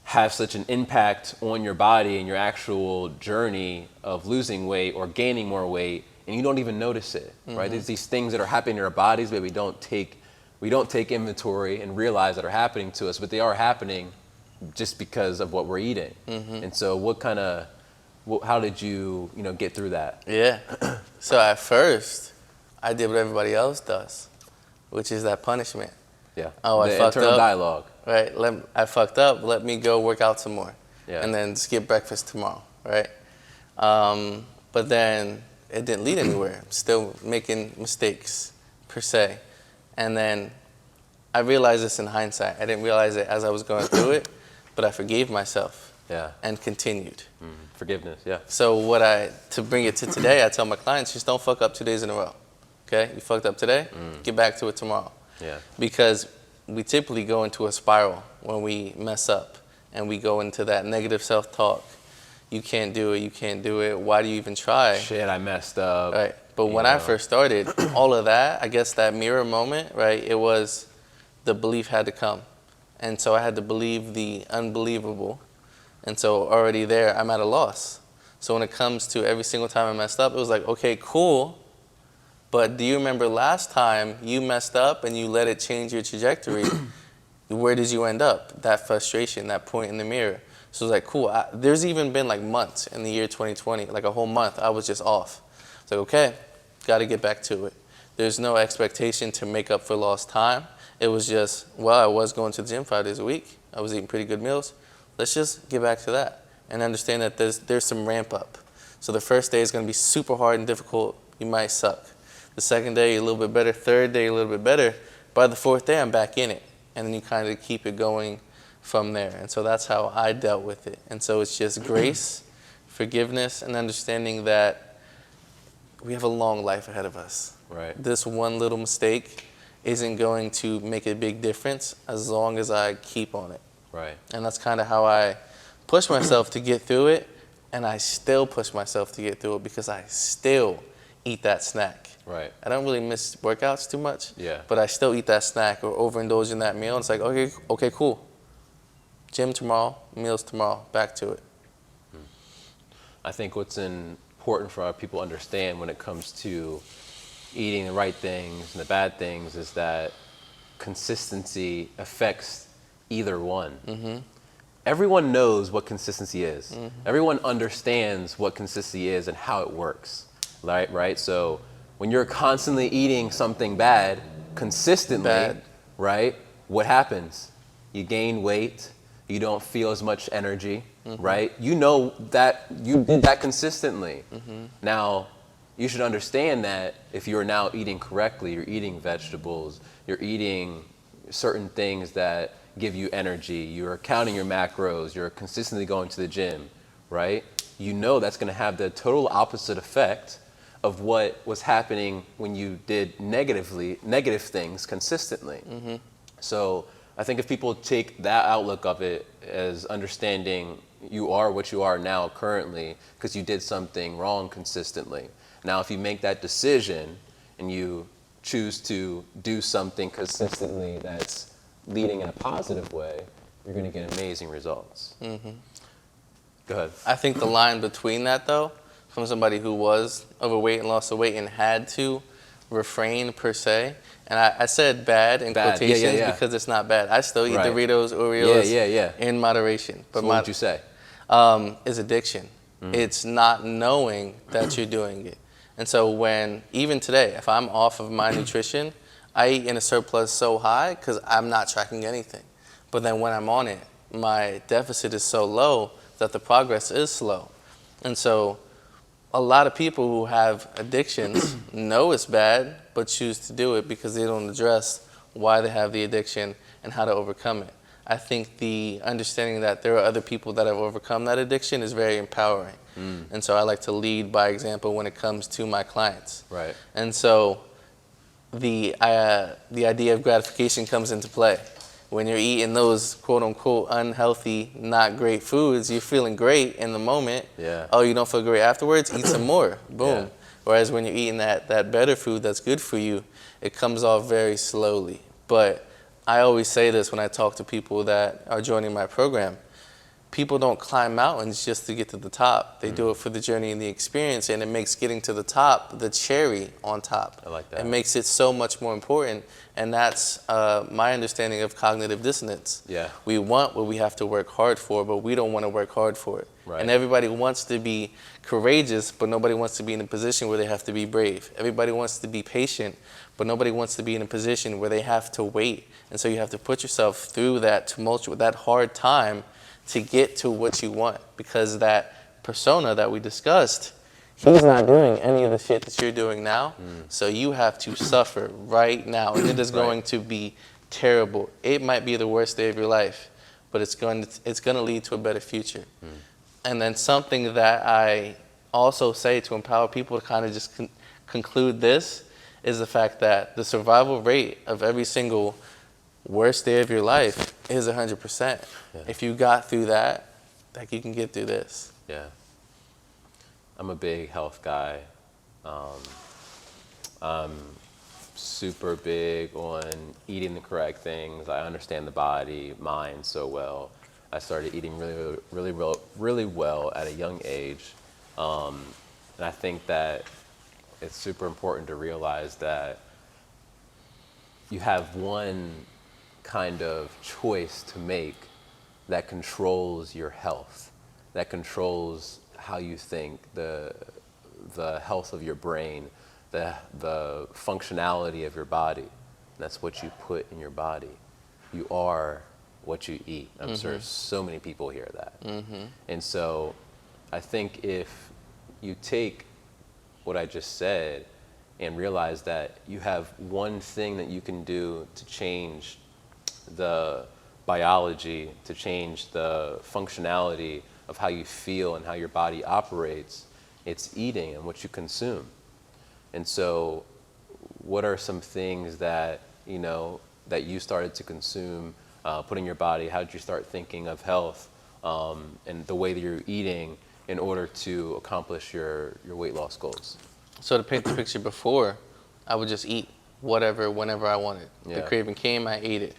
have such an impact on your body and your actual journey of losing weight or gaining more weight, and you don't even notice it, right? There's these things that are happening in our bodies, but we don't take inventory and realize that are happening to us, but they are happening just because of what we're eating. And so what kind of how did you, get through that? Yeah. So at first, I did what everybody else does, which is that punishment. Yeah. Oh, I the fucked internal up. dialogue. Right. I fucked up. Let me go work out some more. Yeah. And then skip breakfast tomorrow. Right. But then it didn't lead anywhere. I'm still making mistakes, per se. And then I realized this in hindsight. I didn't realize it as I was going through it, but I forgave myself. Yeah. And continued. Forgiveness, yeah. So to bring it to today, I tell my clients, just don't fuck up 2 days in a row. Okay? You fucked up today, get back to it tomorrow. Yeah. Because we typically go into a spiral when we mess up, and we go into that negative self-talk. You can't do it, you can't do it. Why do you even try? Shit, I messed up. Right. But when I first started, all of that, I guess that mirror moment, right, it was the belief had to come. And so I had to believe the unbelievable. And so already there, I'm at a loss. So when it comes to every single time I messed up, it was like, okay, cool. But do you remember last time you messed up and you let it change your trajectory? Where did you end up? That frustration, that point in the mirror. So it was like, cool. There's even been like months in the year 2020, like a whole month, I was just off. It's like, okay, got to get back to it. There's no expectation to make up for lost time. It was just, well, I was going to the gym 5 days a week. I was eating pretty good meals. Let's just get back to that and understand that there's some ramp up. So the first day is going to be super hard and difficult. You might suck. The second day, a little bit better. Third day, a little bit better. By the fourth day, I'm back in it. And then you kind of keep it going from there. And so that's how I dealt with it. And so it's just grace, forgiveness, and understanding that we have a long life ahead of us. Right. This one little mistake isn't going to make a big difference as long as I keep on it. Right. And that's kind of how I push myself to get through it. And I still push myself to get through it because I still eat that snack. Right. I don't really miss workouts too much. Yeah. But I still eat that snack or overindulge in that meal. It's like, okay, cool. Gym tomorrow, meals tomorrow, back to it. I think what's important for our people to understand when it comes to eating the right things and the bad things is that consistency affects either one. Everyone knows what consistency is. Everyone understands what consistency is and how it works, right? So when you're constantly eating something bad consistently, right, what happens? You gain weight, you don't feel as much energy, right? You know that you did that consistently. Now, you should understand that if you're now eating correctly, you're eating vegetables, you're eating certain things that give you energy, you're counting your macros, you're consistently going to the gym, right? You know that's going to have the total opposite effect of what was happening when you did negative things consistently. So I think if people take that outlook of it as understanding you are what you are now currently because you did something wrong consistently. Now, if you make that decision and you choose to do something consistently that's leading in a positive way, you're going to get amazing results. Go ahead. I think the line between that, though, from somebody who was overweight and lost the weight and had to refrain per se, and I said bad in quotations because it's not bad. I still eat Doritos, Oreos in moderation. But so what would you say? Is addiction. It's not knowing that you're doing it. And so when, even today, if I'm off of my nutrition, I eat in a surplus so high because I'm not tracking anything. But then when I'm on it, my deficit is so low that the progress is slow. And so a lot of people who have addictions know it's bad, but choose to do it because they don't address why they have the addiction and how to overcome it. I think the understanding that there are other people that have overcome that addiction is very empowering. And so I like to lead by example when it comes to my clients. Right. And so the idea of gratification comes into play. When you're eating those quote unquote unhealthy, not great foods, you're feeling great in the moment. Yeah. Oh, you don't feel great afterwards? Eat some more. Boom. Yeah. Whereas when you're eating that better food that's good for you, it comes off very slowly. But I always say this when I talk to people that are joining my program. people don't climb mountains just to get to the top. They do it for the journey and the experience, and it makes getting to the top the cherry on top. I like that. It makes it so much more important, and that's my understanding of cognitive dissonance. Yeah. We want what we have to work hard for, but we don't want to work hard for it. Right. And everybody wants to be courageous, but nobody wants to be in a position where they have to be brave. Everybody wants to be patient, but nobody wants to be in a position where they have to wait. And so you have to put yourself through that tumultuous, that hard time to get to what you want, because that persona that we discussed, he's not doing any of the shit that you're doing now. So you have to suffer right now, and it is going to be terrible. It might be the worst day of your life, but it's going to lead to a better future. And then something that I also say to empower people to kind of just conclude this is the fact that the survival rate of every single worst day of your life is 100%. Yeah. If you got through that, like, you can get through this. Yeah. I'm a big health guy. I'm super big on eating the correct things. I understand the body, mind so well. I started eating really well at a young age. And I think that it's super important to realize that you have one kind of choice to make that controls your health, that controls how you think, the health of your brain, the functionality of your body. That's what you put in your body. You are what you eat. I'm sure so many people hear that. And so I think if you take what I just said and realize that you have one thing that you can do to change the biology, to change the functionality of how you feel and how your body operates, it's eating and what you consume. And so what are some things that, you know, that you started to consume, put in your body? How did you start thinking of health and the way that you're eating in order to accomplish your weight loss goals? So to paint the picture before, I would just eat whatever, whenever I wanted. Yeah. The craving came, I ate it.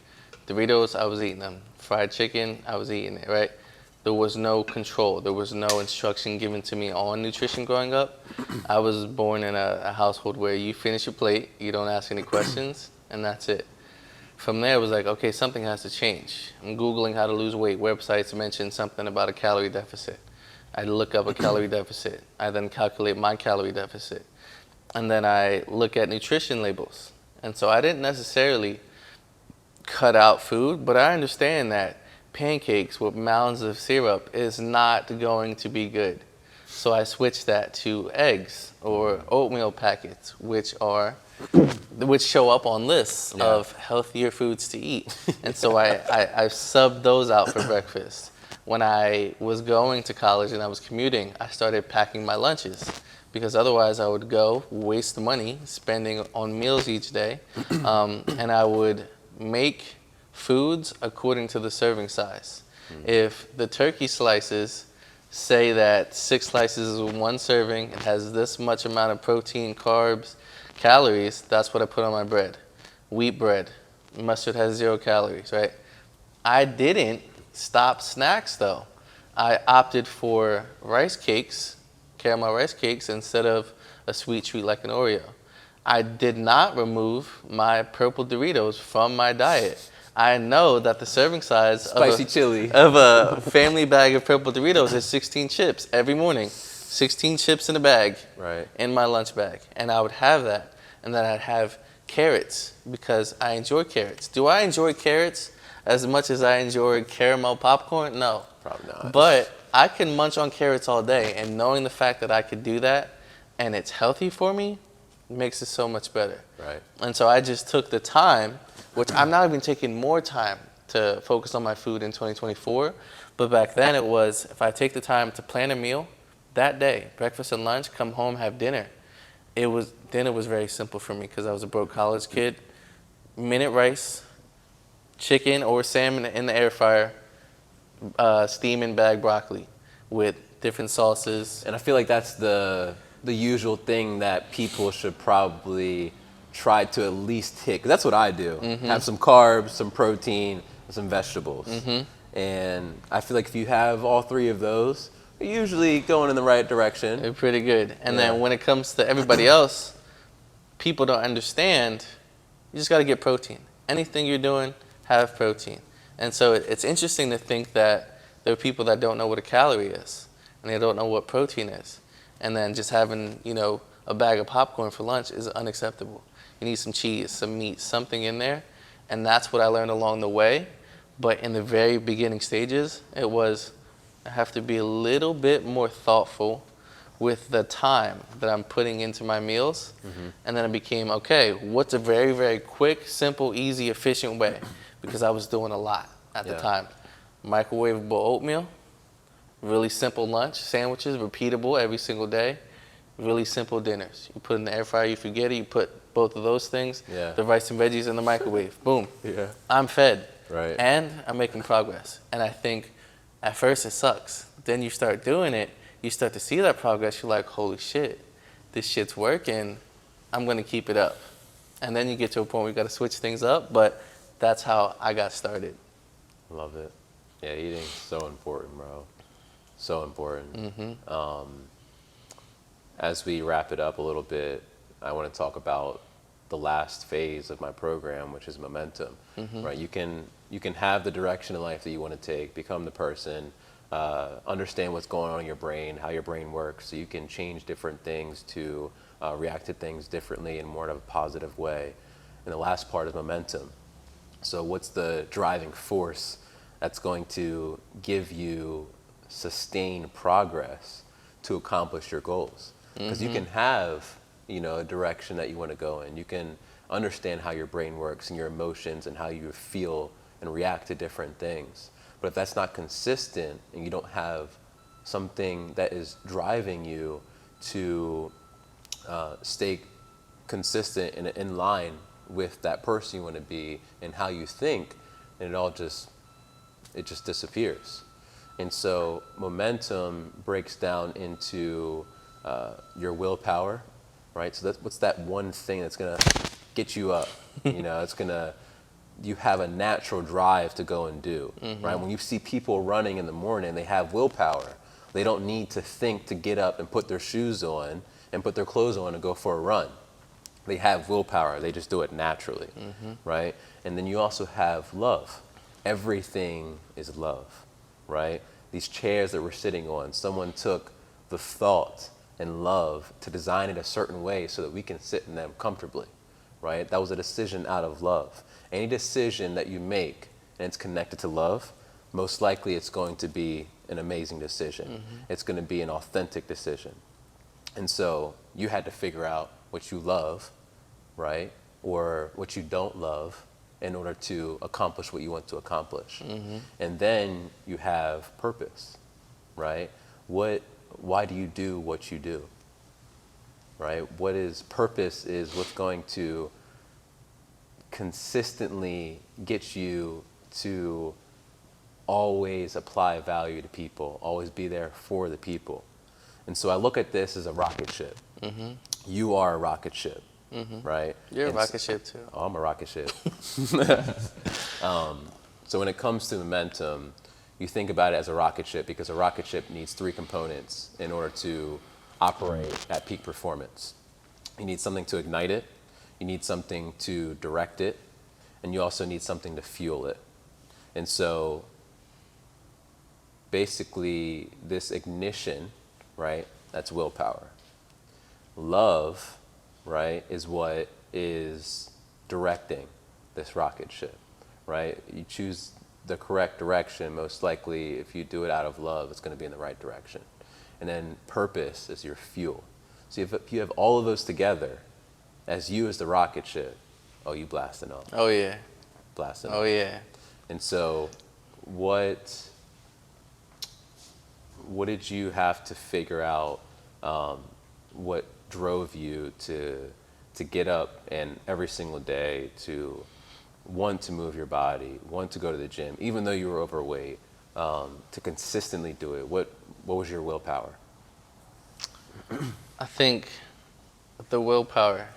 Doritos, I was eating them. Fried chicken, I was eating it, right? There was no control. There was no instruction given to me on nutrition growing up. I was born in a household where you finish your plate, you don't ask any questions, and that's it. From there, it was like, okay, something has to change. I'm Googling how to lose weight. Websites mention something about a calorie deficit. I look up a calorie deficit. I then calculate my calorie deficit. And then I look at nutrition labels. And so I didn't necessarily cut out food, but I understand that pancakes with mounds of syrup is not going to be good. So I switched that to eggs or oatmeal packets, which show up on lists of healthier foods to eat. And so I subbed those out for breakfast. When I was going to college and I was commuting, I started packing my lunches, because otherwise I would go waste money spending on meals each day, and I would make foods according to the serving size. If the turkey slices say that 6 slices is 1 serving, it has this much amount of protein, carbs, calories, that's what I put on my bread. Wheat bread, mustard has 0 calories, right? I didn't stop snacks though. I opted for rice cakes, caramel rice cakes, instead of a sweet treat like an Oreo. I did not remove my purple Doritos from my diet. I know that the serving size of a family bag of purple Doritos is 16 chips every morning. 16 chips in a bag in my lunch bag. And I would have that. And then I'd have carrots, because I enjoy carrots. Do I enjoy carrots as much as I enjoy caramel popcorn? No. Probably not. But I can munch on carrots all day, and knowing the fact that I could do that and it's healthy for me makes it so much better. Right. And so I just took the time, which I'm not even taking more time to focus on my food in 2024, but back then it was, if I take the time to plan a meal that day, breakfast and lunch, come home, have dinner, dinner was very simple for me because I was a broke college kid. Minute rice, chicken or salmon in the air fryer, steam and bag broccoli with different sauces. And I feel like that's the usual thing that people should probably try to at least hit. 'Cause that's what I do. Have some carbs, some protein, some vegetables. And I feel like if you have all three of those, you're usually going in the right direction. They're pretty good. And Yeah. then when it comes to everybody else, people don't understand. You just got to get protein. Anything you're doing, have protein. And so it's interesting to think that there are people that don't know what a calorie is, and they don't know what protein is. And then just having, a bag of popcorn for lunch is unacceptable. You need some cheese, some meat, something in there. And that's what I learned along the way. But in the very beginning stages, it was, I have to be a little bit more thoughtful with the time that I'm putting into my meals. And then it became, okay, what's a very, very quick, simple, easy, efficient way? Because I was doing a lot at the time. Microwavable oatmeal, really simple lunch, sandwiches, repeatable every single day, really simple dinners. You put it in the air fryer, you forget it, you put both of those things, the rice and veggies in the microwave, boom. I'm fed. Right. And I'm making progress. And I think at first it sucks. Then you start doing it, you start to see that progress, you're like, holy shit, this shit's working, I'm gonna keep it up. And then you get to a point where you gotta switch things up, but that's how I got started. Love it. Yeah, eating's so important, bro. So important. As we wrap it up a little bit, I want to talk about the last phase of my program, which is momentum. Right? You can have the direction in life that you want to take, become the person, understand what's going on in your brain, how your brain works, so you can change different things to react to things differently in more of a positive way. And the last part is momentum. So what's the driving force that's going to give you sustained progress to accomplish your goals? Because you can have, a direction that you want to go in. You can understand how your brain works and your emotions and how you feel and react to different things. But if that's not consistent and you don't have something that is driving you to stay consistent and in line with that person you want to be and how you think, and it just disappears. And so momentum breaks down into your willpower, right? So what's that one thing that's gonna get you up? You have a natural drive to go and do, right? When you see people running in the morning, they have willpower. They don't need to think to get up and put their shoes on and put their clothes on and go for a run. They have willpower. They just do it naturally, right? And then you also have love. Everything is love, right? These chairs that we're sitting on, someone took the thought and love to design it a certain way so that we can sit in them comfortably, right? That was a decision out of love. Any decision that you make and it's connected to love, most likely it's going to be an amazing decision. It's going to be an authentic decision. And so you had to figure out what you love, right? Or what you don't love in order to accomplish what you want to accomplish. And then you have purpose, right? Why do you do what you do, right? Purpose is what's going to consistently get you to always apply value to people, always be there for the people. And so I look at this as a rocket ship. You are a rocket ship, right? You're a rocket ship too. Oh, I'm a rocket ship. So when it comes to momentum, you think about it as a rocket ship because a rocket ship needs three components in order to operate at peak performance. You need something to ignite it, you need something to direct it, and you also need something to fuel it. And so basically this ignition, right, that's willpower. Love, right, is what is directing this rocket ship, right? You choose the correct direction, most likely if you do it out of love, it's going to be in the right direction. And then purpose is your fuel. So if you have all of those together, as you as the rocket ship, oh, you blasting off. Oh yeah. Blasting off. Oh yeah. And so what did you have to figure out, what drove you to get up and every single day to want to move your body, want to go to the gym, even though you were overweight, to consistently do it? What was your willpower? I think the willpower,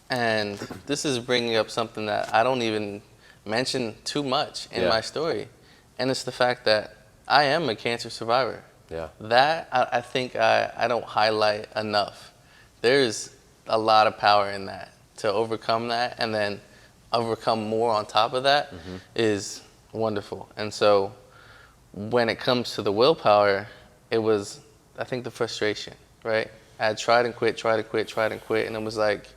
and this is bringing up something that I don't even mention too much in my story, And it's the fact that I am a cancer survivor. Yeah. That I think I don't highlight enough. There's a lot of power in that. To overcome that and then overcome more on top of that is wonderful. And so when it comes to the willpower, it was, I think, the frustration, right? I had tried and quit, and it was like,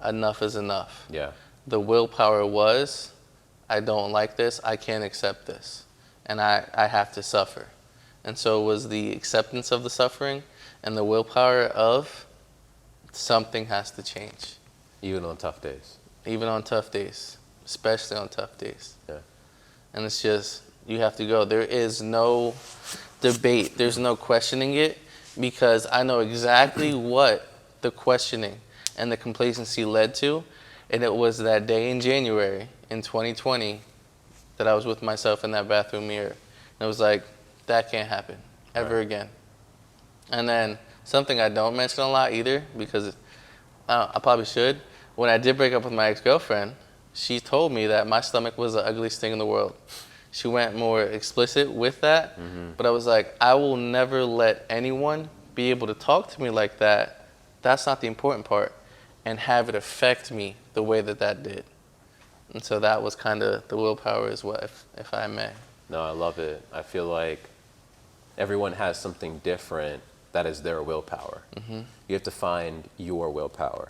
enough is enough. Yeah. The willpower was, I don't like this, I can't accept this, and I have to suffer. And so it was the acceptance of the suffering and the willpower of something has to change. Even on tough days. Even on tough days, especially on tough days. Yeah. And it's just, you have to go. There is no debate. There's no questioning it, because I know exactly what the questioning and the complacency led to. And it was that day in January in 2020 that I was with myself in that bathroom mirror. And it was like, that can't happen ever again. And then something I don't mention a lot either, because I probably should. When I did break up with my ex-girlfriend, she told me that my stomach was the ugliest thing in the world. She went more explicit with that, but I was like, I will never let anyone be able to talk to me like that. That's not the important part, and have it affect me the way that that did. And so that was kind of the willpower as well, if I may. No, I love it. I feel like everyone has something different that is their willpower. You have to find your willpower.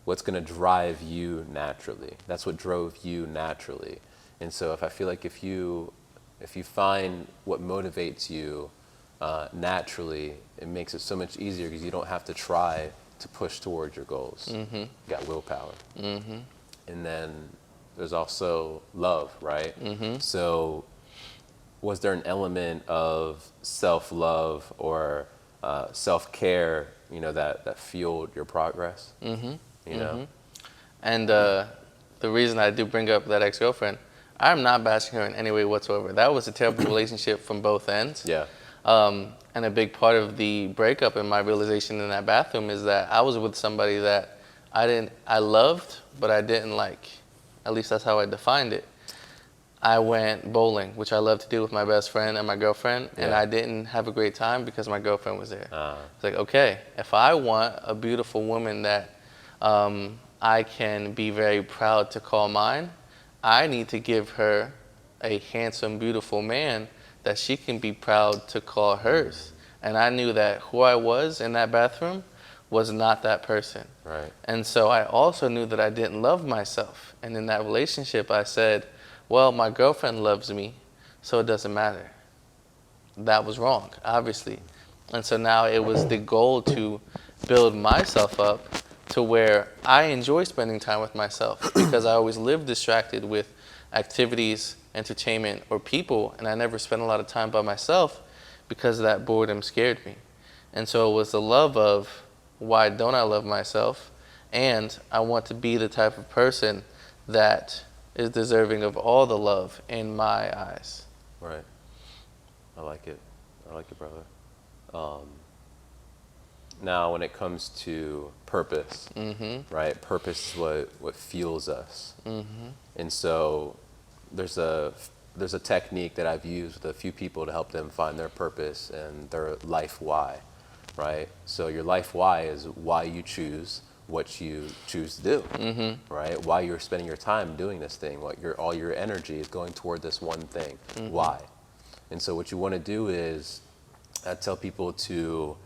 What's going to drive you naturally? That's what drove you naturally. And so if I feel like if you find what motivates you naturally, it makes it so much easier, because you don't have to try to push towards your goals. You got willpower. And then there's also love, right? So was there an element of self-love or self-care, that fueled your progress? You know? And the reason I do bring up that ex-girlfriend, I'm not bashing her in any way whatsoever. That was a terrible relationship from both ends. Yeah. And a big part of the breakup and my realization in that bathroom is that I was with somebody that I loved, but I didn't like. At least that's how I defined it. I went bowling, which I love to do with my best friend and my girlfriend, and I didn't have a great time because my girlfriend was there. It's like, okay, if I want a beautiful woman that I can be very proud to call mine, I need to give her a handsome, beautiful man that she can be proud to call hers. And I knew that who I was in that bathroom was not that person. Right. And so I also knew that I didn't love myself. And in that relationship, I said, well, my girlfriend loves me, so it doesn't matter. That was wrong, obviously. And so now it was the goal to build myself up to where I enjoy spending time with myself, because I always lived distracted with activities, entertainment, or people, and I never spent a lot of time by myself because that boredom scared me. And so it was the love of, why don't I love myself? And I want to be the type of person that is deserving of all the love in my eyes. Right. I like it, brother. Now, when it comes to purpose, right? Purpose is what fuels us. And so there's a technique that I've used with a few people to help them find their purpose and their life why, right? So your life why is why you choose what you choose to do, right? Why you're spending your time doing this thing, all your energy is going toward this one thing, why. And so what you want to do is, I tell people to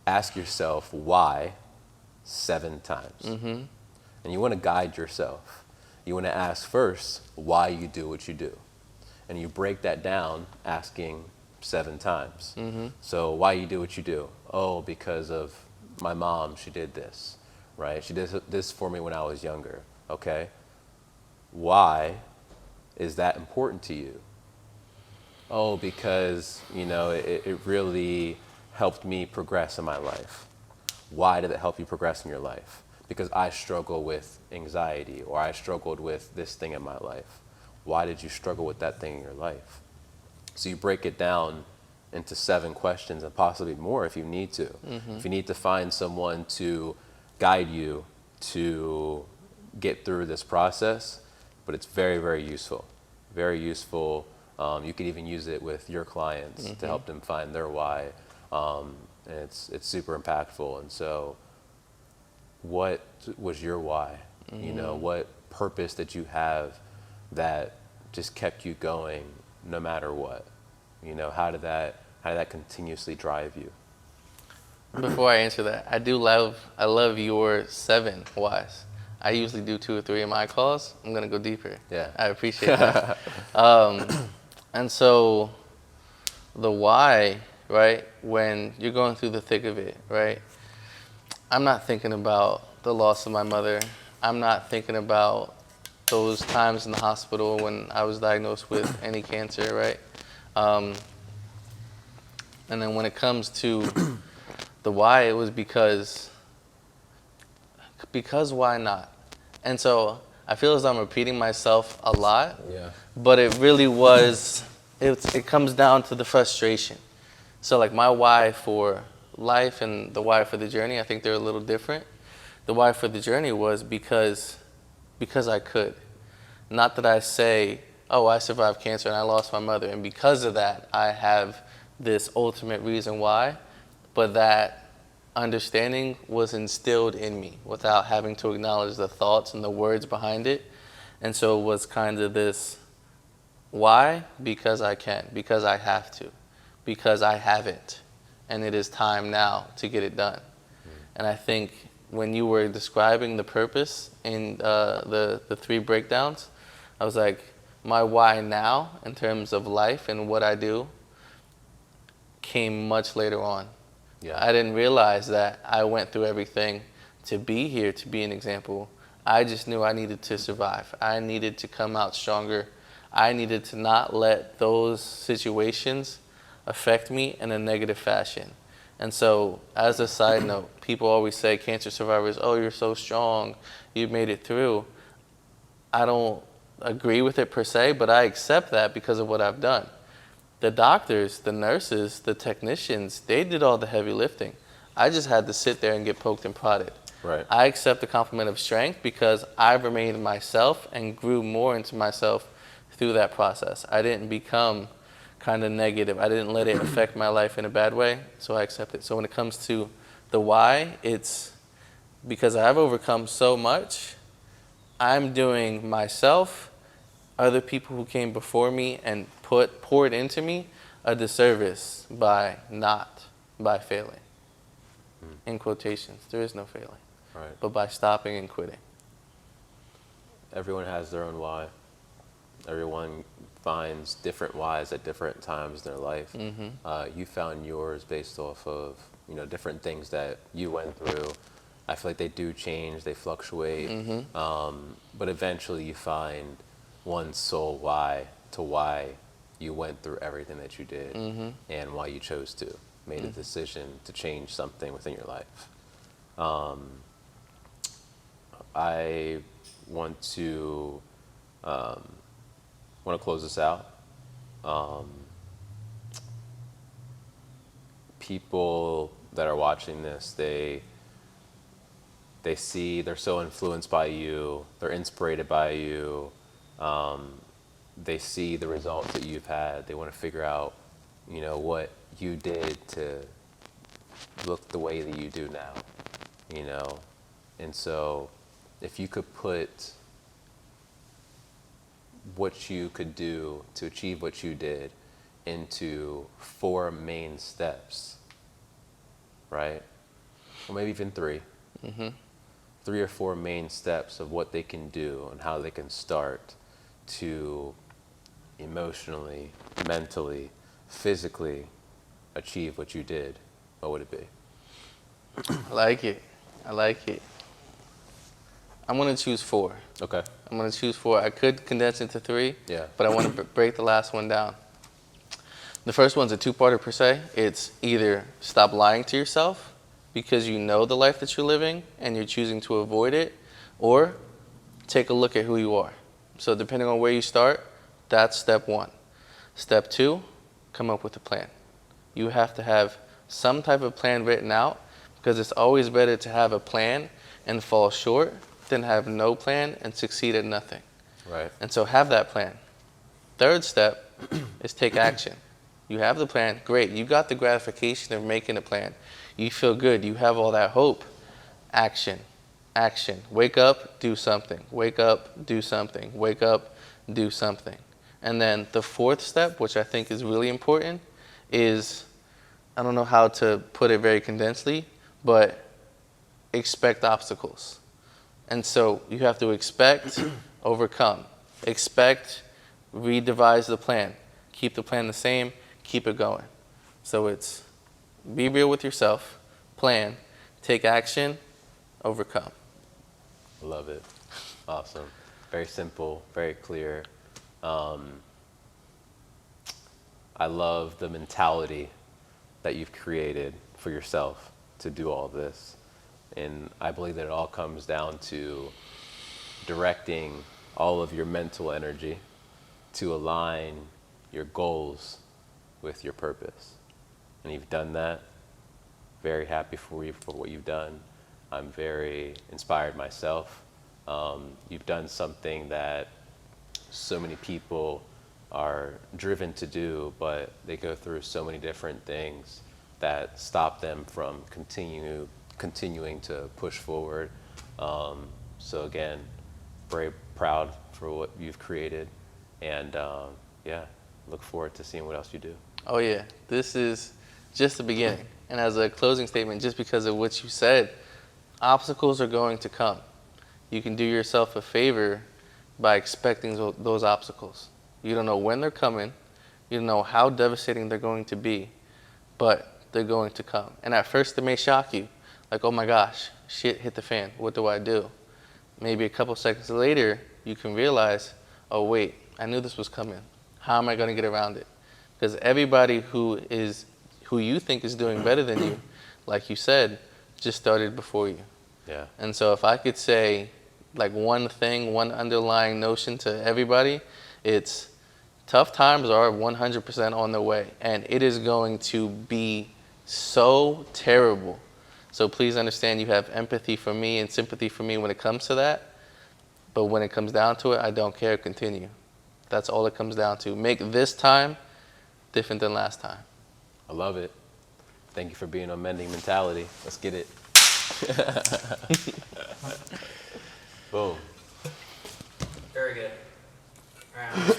ask yourself why 7 times. And you want to guide yourself. You want to ask first why you do what you do. And you break that down asking 7 times. So why you do what you do? Oh, because of my mom, she did this, right? She did this for me when I was younger, okay? Why is that important to you? Oh, because, it really helped me progress in my life. Why did it help you progress in your life? Because I struggle with anxiety, or I struggled with this thing in my life. Why did you struggle with that thing in your life? So you break it down into 7 questions, and possibly more if you need to. If you need to find someone to guide you to get through this process, but it's very, very useful. Very useful You could even use it with your clients to help them find their why. And it's super impactful. And so what was your why? You know, what purpose did you have that just kept you going no matter what? You know, how did that continuously drive you? Before I answer that, I love your 7 whys. I usually do 2 or 3 in my calls. I'm gonna go deeper. Yeah. I appreciate that. And so the why, right? When you're going through the thick of it, right? I'm not thinking about the loss of my mother. I'm not thinking about those times in the hospital when I was diagnosed with any cancer, right? And then when it comes to the why, it was because why not? And so I feel as though I'm repeating myself a lot, Yeah. but it really was, it comes down to the frustration. So like my why for life and the why for the journey, I think they're a little different. The why for the journey was because I could. Not that I say, oh, I survived cancer and I lost my mother, and because of that, I have this ultimate reason why, but that understanding was instilled in me without having to acknowledge the thoughts and the words behind it. And so it was kind of this why? Because I can, because I have to, because I haven't, and it is time now to get it done. And I think when you were describing the purpose in the 3 breakdowns, I was like, my why now in terms of life and what I do came much later on. Yeah. I didn't realize that I went through everything to be here, to be an example. I just knew I needed to survive. I needed to come out stronger. I needed to not let those situations affect me in a negative fashion. And so, as a side note, people always say, cancer survivors, oh, you're so strong, you made it through. I don't agree with it per se, but I accept that because of what I've done. The doctors, the nurses, the technicians, they did all the heavy lifting. I just had to sit there and get poked and prodded. Right. I accept the compliment of strength because I remained myself and grew more into myself through that process. I didn't become kind of negative. I didn't let it affect my life in a bad way, so I accept it. So when it comes to the why, it's because I've overcome so much, I'm doing myself, other people who came before me and poured into me a disservice by failing. In quotations, there is no failing. Right. But by stopping and quitting. Everyone has their own why. Everyone finds different whys at different times in their life. You found yours based off of different things that you went through. I feel like they do change, they fluctuate, but eventually you find one sole why to why you went through everything that you did and why you chose to made a decision to change something within your life. I want to close this out. People that are watching this, they're so influenced by you, they're inspired by you. They see the results that you've had. They want to figure out, what you did to look the way that you do now, And so if you could put what you could do to achieve what you did into 4 main steps, right? Or maybe even 3. 3 or 4 main steps of what they can do and how they can start to emotionally, mentally, physically achieve what you did, what would it be? I like it. I'm going to choose 4. Okay. I'm going to choose 4. I could condense into 3, Yeah. but I want to break the last one down. The first one's a 2-parter per se. It's either stop lying to yourself because you know the life that you're living and you're choosing to avoid it, or take a look at who you are. So depending on where you start, that's step 1. Step 2, come up with a plan. You have to have some type of plan written out because it's always better to have a plan and fall short than have no plan and succeed at nothing. Right. And so have that plan. Third step, is take action. You have the plan, great. You got the gratification of making a plan. You feel good. You have all that hope. Action, action. Wake up, do something. Wake up, do something. Wake up, do something. And then the fourth step, which I think is really important, is, I don't know how to put it very condensedly, but expect obstacles. And so you have to expect, overcome. Expect, redevise the plan. Keep the plan the same, keep it going. So it's be real with yourself, plan, take action, overcome. Love it. Awesome. Very simple, very clear. I love the mentality that you've created for yourself to do all this. And I believe that it all comes down to directing all of your mental energy to align your goals with your purpose. And you've done that. Very happy for you for what you've done. I'm very inspired myself. You've done something that so many people are driven to do, but they go through so many different things that stop them from continuing to push forward. So again, very proud for what you've created, and yeah, look forward to seeing what else you do. Oh yeah, this is just the beginning. And as a closing statement, just because of what you said, obstacles are going to come. You can do yourself a favor by expecting those obstacles. You don't know when they're coming, you don't know how devastating they're going to be, but they're going to come. And at first it may shock you, like, oh my gosh, shit hit the fan, what do I do? Maybe a couple seconds later, you can realize, oh wait, I knew this was coming. How am I going to get around it? Because everybody who you think is doing better than you, like you said, just started before you. Yeah. And so if I could say like one thing, one underlying notion to everybody, it's tough times are 100% on the way, and it is going to be so terrible. So please understand you have empathy for me and sympathy for me when it comes to that. But when it comes down to it, I don't care, continue. That's all it comes down to. Make this time different than last time. I love it. Thank you for being on Mending Mentality. Let's get it. Boom. Very good. All right.